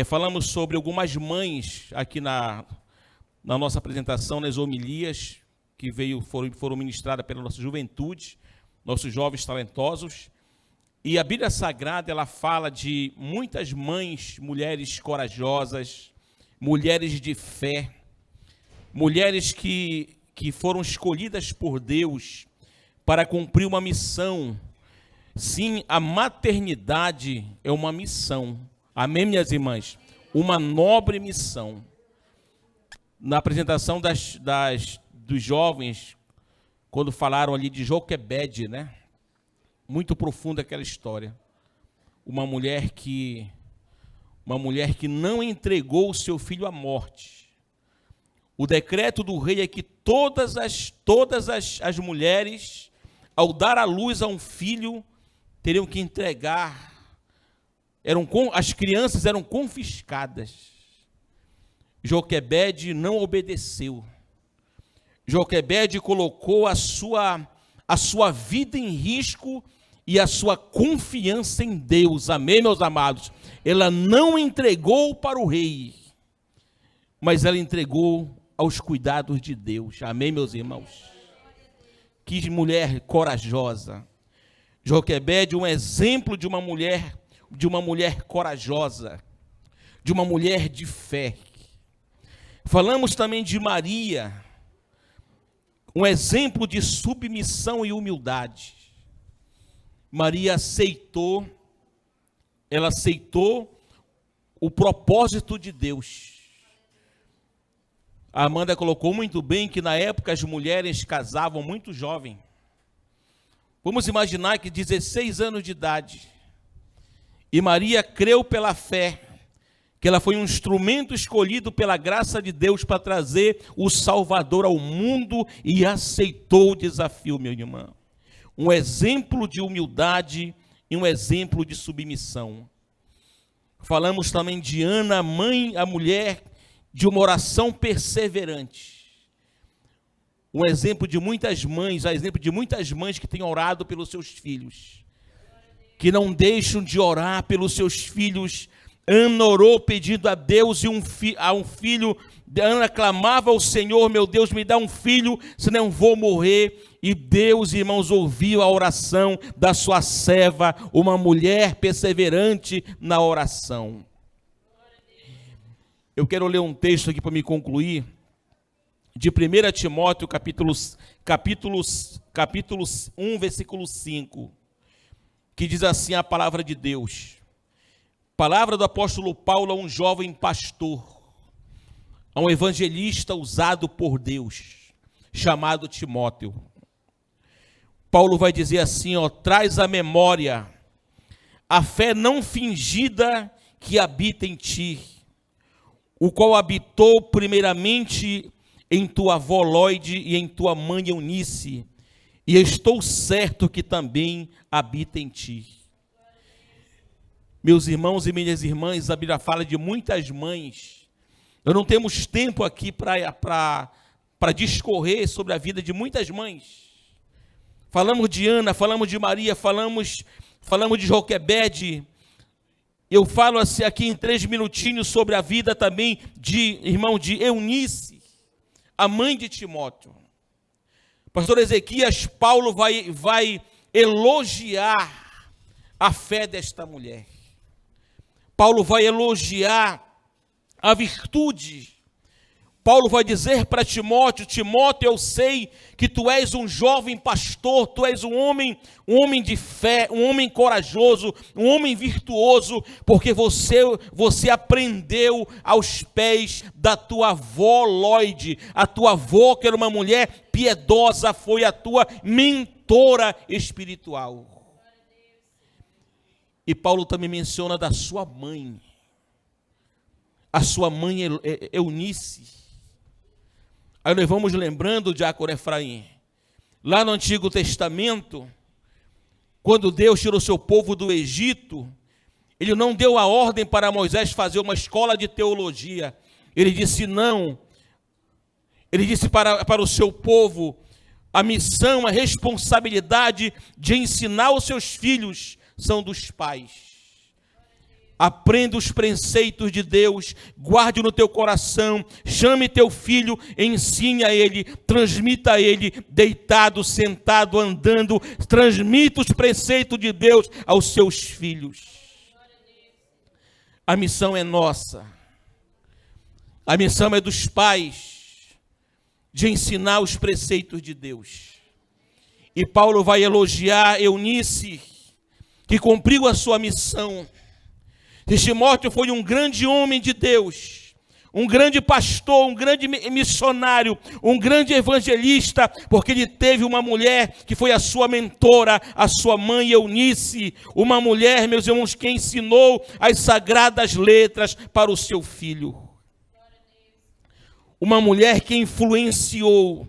falamos sobre algumas mães aqui na nossa apresentação, nas homilias que foram ministradas pela nossa juventude, nossos jovens talentosos. E a Bíblia Sagrada, ela fala de muitas mães, mulheres corajosas, mulheres de fé, mulheres que foram escolhidas por Deus para cumprir uma missão. Sim, a maternidade é uma missão. Amém, minhas irmãs? Uma nobre missão. Na apresentação dos jovens, quando falaram ali de Joquebede, né? muito profunda aquela história. Uma mulher que não entregou o seu filho à morte. O decreto do rei é que todas as mulheres, ao dar à luz a um filho, teriam que entregar. As crianças eram confiscadas. Joquebede não obedeceu. Joquebede colocou a sua vida em risco e a sua confiança em Deus. Amém, meus amados? Ela não entregou para o rei, mas ela entregou aos cuidados de Deus. Amém, meus irmãos? Que mulher corajosa. Joquebede, um exemplo de uma mulher corajosa, de uma mulher de fé. Falamos também de Maria, um exemplo de submissão e humildade. Maria aceitou o propósito de Deus. A Amanda colocou muito bem que na época as mulheres casavam muito jovem. Vamos imaginar que 16 anos de idade. E Maria creu pela fé que ela foi um instrumento escolhido pela graça de Deus para trazer o Salvador ao mundo e aceitou o desafio, meu irmão. Um exemplo de humildade e um exemplo de submissão. Falamos também de Ana, a mulher de uma oração perseverante. Um exemplo de muitas mães, que têm orado pelos seus filhos, que não deixam de orar pelos seus filhos. Ana orou pedindo a Deus a um filho. Ana clamava ao Senhor: meu Deus, me dá um filho, senão vou morrer. E Deus, irmãos, ouviu a oração da sua serva, uma mulher perseverante na oração. Eu quero ler um texto aqui para me concluir, de 1 Timóteo, capítulo 1, versículo 5, que diz assim a palavra de Deus. Palavra do apóstolo Paulo a um jovem pastor, a um evangelista usado por Deus, chamado Timóteo. Paulo vai dizer assim, traz à memória a fé não fingida que habita em ti, o qual habitou primeiramente em tua avó Lóide e em tua mãe Eunice, e estou certo que também habita em ti. Meus irmãos e minhas irmãs, a Bíblia fala de muitas mães. Nós não temos tempo aqui para discorrer sobre a vida de muitas mães. Falamos de Ana, falamos de Maria, falamos de Joquebede. Eu falo assim aqui em 3 minutinhos sobre a vida também de Eunice, a mãe de Timóteo. Pastor Ezequias, Paulo vai elogiar a fé desta mulher. Paulo vai elogiar a virtude. Paulo vai dizer para Timóteo: Timóteo, eu sei que tu és um jovem pastor, tu és um homem de fé, um homem corajoso, um homem virtuoso, porque você aprendeu aos pés da tua avó Lóide. A tua avó, que era uma mulher piedosa, foi a tua mentora espiritual. E Paulo também menciona da sua mãe, a sua mãe Eunice. Aí nós vamos lembrando, diácono Efraim, lá no Antigo Testamento, quando Deus tirou seu povo do Egito, Ele não deu a ordem para Moisés fazer uma escola de teologia. Ele disse não. Ele disse para o seu povo, a missão, a responsabilidade de ensinar os seus filhos são dos pais. Aprenda os preceitos de Deus, guarde no teu coração, chame teu filho, ensine a ele, transmita a ele, deitado, sentado, andando, transmita os preceitos de Deus aos seus filhos. A missão é nossa, a missão é dos pais, de ensinar os preceitos de Deus. E Paulo vai elogiar Eunice, que cumpriu a sua missão. Timóteo foi um grande homem de Deus, um grande pastor, um grande missionário, um grande evangelista, porque ele teve uma mulher que foi a sua mentora, a sua mãe Eunice, uma mulher, meus irmãos, que ensinou as sagradas letras para o seu filho. Uma mulher que influenciou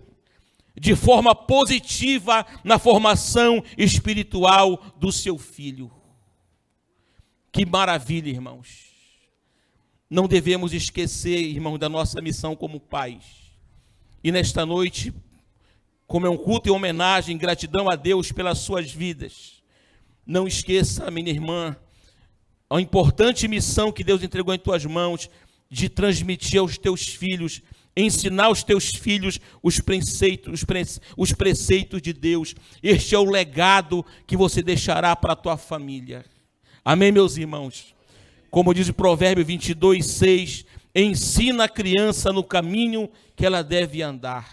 de forma positiva na formação espiritual do seu filho. Que maravilha, irmãos. Não devemos esquecer, irmãos, da nossa missão como pais. E nesta noite, como é um culto em homenagem, gratidão a Deus pelas suas vidas, não esqueça, minha irmã, a importante missão que Deus entregou em tuas mãos de transmitir aos teus filhos, ensinar aos teus filhos os preceitos de Deus. Este é o legado que você deixará para a tua família. Amém, meus irmãos? Como diz o Provérbio 22:6, ensina a criança no caminho que ela deve andar.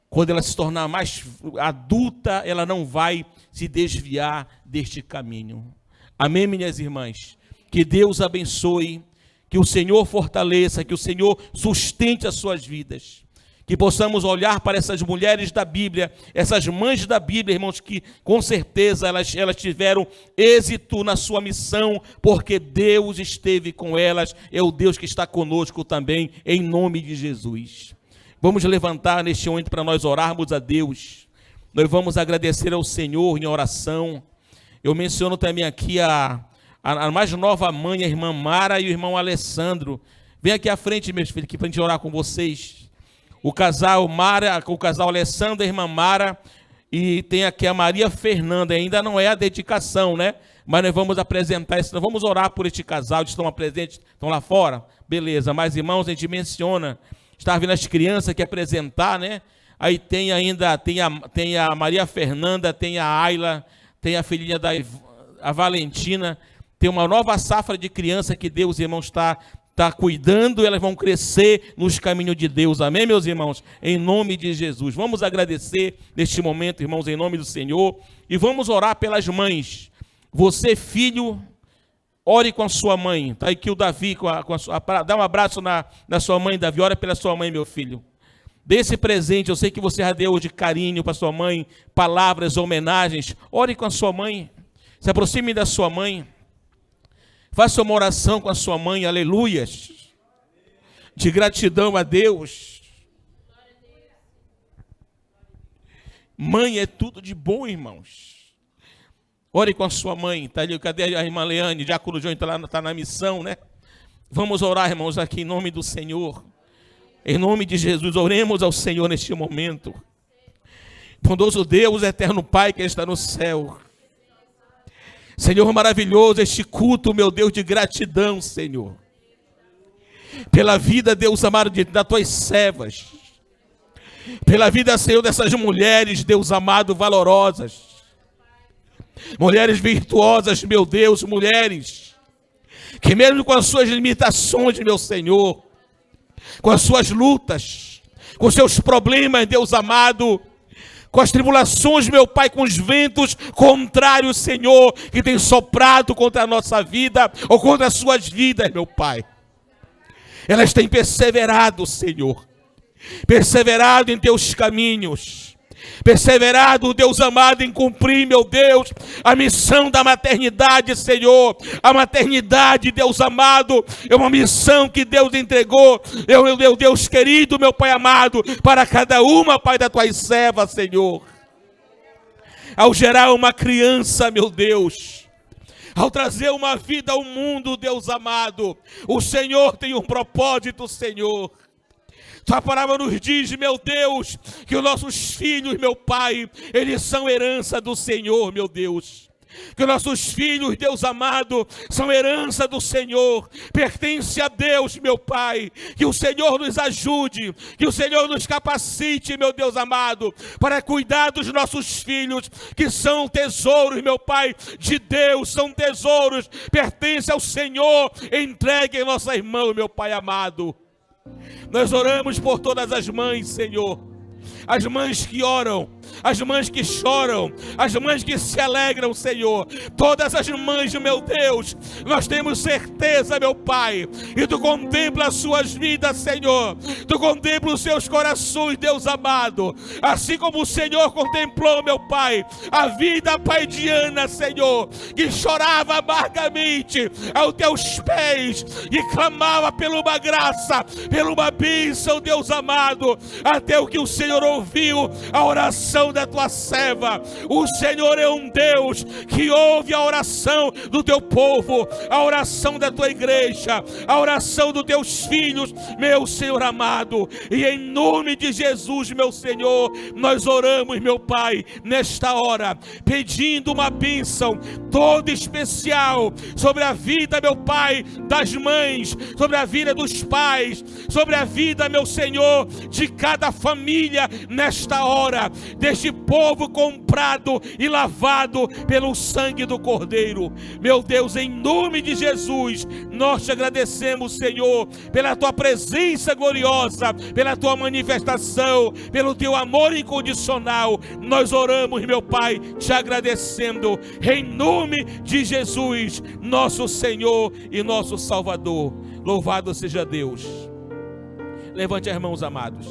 Quando ela se tornar mais adulta, ela não vai se desviar deste caminho. Amém, minhas irmãs? Que Deus abençoe, que o Senhor fortaleça, que o Senhor sustente as suas vidas. Que possamos olhar para essas mulheres da Bíblia, essas mães da Bíblia, irmãos, que com certeza elas tiveram êxito na sua missão, porque Deus esteve com elas, é o Deus que está conosco também, em nome de Jesus. Vamos levantar neste momento para nós orarmos a Deus. Nós vamos agradecer ao Senhor em oração. Eu menciono também aqui a mais nova mãe, a irmã Mara e o irmão Alessandro. Vem aqui à frente, meus filhos, para a gente orar com vocês. O casal Mara, o casal Alessandro, a irmã Mara, e tem aqui a Maria Fernanda. Ainda não é a dedicação, né? Mas nós vamos apresentar isso. Nós vamos orar por este casal. Eles estão presentes, estão lá fora? Beleza. Mas, irmãos, a gente menciona. Estava vendo as crianças que apresentar, né? Aí tem ainda, tem a Maria Fernanda, tem a Ayla, tem a filhinha a Valentina. Tem uma nova safra de criança que Deus, irmãos, está cuidando, elas vão crescer nos caminhos de Deus. Amém, meus irmãos? Em nome de Jesus. Vamos agradecer neste momento, irmãos, em nome do Senhor. E vamos orar pelas mães. Você, filho, ore com a sua mãe. Está aqui o Davi, dá um abraço na sua mãe, Davi. Ora pela sua mãe, meu filho. Dê esse presente, eu sei que você já deu de carinho para sua mãe, palavras, homenagens. Ore com a sua mãe. Se aproxime da sua mãe. Faça uma oração com a sua mãe, aleluias, de gratidão a Deus. Mãe é tudo de bom, irmãos. Ore com a sua mãe. Tá ali, cadê a irmã Leane? Diácono João está na missão, né? Vamos orar, irmãos, aqui em nome do Senhor. Em nome de Jesus, oremos ao Senhor neste momento. Bondoso Deus, eterno Pai que está no céu. Senhor maravilhoso, este culto, meu Deus, de gratidão, Senhor. Pela vida, Deus amado, das tuas servas. Pela vida, Senhor, dessas mulheres, Deus amado, valorosas. Mulheres virtuosas, meu Deus, mulheres. Que mesmo com as suas limitações, meu Senhor, com as suas lutas, com os seus problemas, Deus amado, com as tribulações, meu Pai, com os ventos contrários, Senhor, que tem soprado contra a nossa vida ou contra as suas vidas, meu Pai. Elas têm perseverado, Senhor, perseverado em teus caminhos, perseverado, Deus amado, em cumprir, meu Deus, a missão da maternidade, Senhor. A maternidade, Deus amado, é uma missão que Deus entregou, meu Deus querido, meu Pai amado, para cada uma, Pai, das tuas servas, Senhor. Ao gerar uma criança, meu Deus, ao trazer uma vida ao mundo, Deus amado, o Senhor tem um propósito, Senhor. Tua palavra nos diz, meu Deus, que os nossos filhos, meu Pai, eles são herança do Senhor, meu Deus. Que os nossos filhos, Deus amado, são herança do Senhor, pertence a Deus, meu Pai. Que o Senhor nos ajude, que o Senhor nos capacite, meu Deus amado, para cuidar dos nossos filhos, que são tesouros, meu Pai, de Deus, são tesouros, pertence ao Senhor, entregue em nossas mãos, meu Pai amado. Nós oramos por todas as mães, Senhor. as mães que oram, as mães que choram, as mães que se alegram, Senhor. Todas as mães, meu Deus, nós temos certeza, meu Pai, e Tu contempla as suas vidas, Senhor. Tu contempla os seus corações, Deus amado. Assim como o Senhor contemplou, meu Pai, a vida, Pai, de Ana, Senhor, que chorava amargamente aos Teus pés e clamava por uma graça, por uma bênção, Deus amado, até o que o Senhor ouviu a oração da Tua serva. O Senhor é um Deus que ouve a oração do Teu povo, a oração da Tua igreja, a oração dos Teus filhos, meu Senhor amado. E em nome de Jesus, meu Senhor, nós oramos, meu Pai, nesta hora, pedindo uma bênção toda especial sobre a vida, meu Pai, das mães, sobre a vida dos pais, sobre a vida, meu Senhor, de cada família nesta hora, deste povo comprado e lavado pelo sangue do Cordeiro. Meu Deus, em nome de Jesus, nós te agradecemos, Senhor, pela Tua presença gloriosa, pela Tua manifestação, pelo Teu amor incondicional. Nós oramos, meu Pai, te agradecendo, em nome de Jesus, nosso Senhor e nosso Salvador. Louvado seja Deus. Levante as mãos, amados.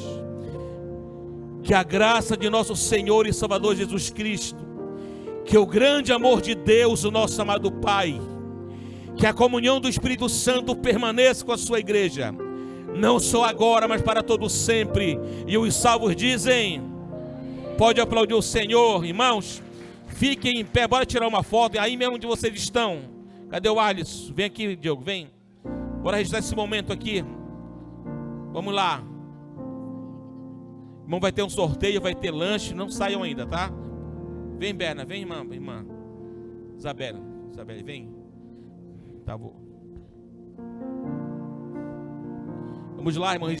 Que a graça de nosso Senhor e Salvador Jesus Cristo, que o grande amor de Deus, o nosso amado Pai, que a comunhão do Espírito Santo permaneça com a sua igreja, não só agora, mas para todo sempre. E os salvos dizem: pode aplaudir o Senhor, irmãos. Fiquem em pé, bora tirar uma foto aí mesmo onde vocês estão. Cadê o Alisson? Vem aqui, Diogo, vem. Bora registrar esse momento aqui. Vamos lá. Irmão, vai ter um sorteio, vai ter lanche, não saiam ainda, tá? Vem, Berna, vem, irmã. Isabela, vem. Tá bom. Vamos lá, irmão.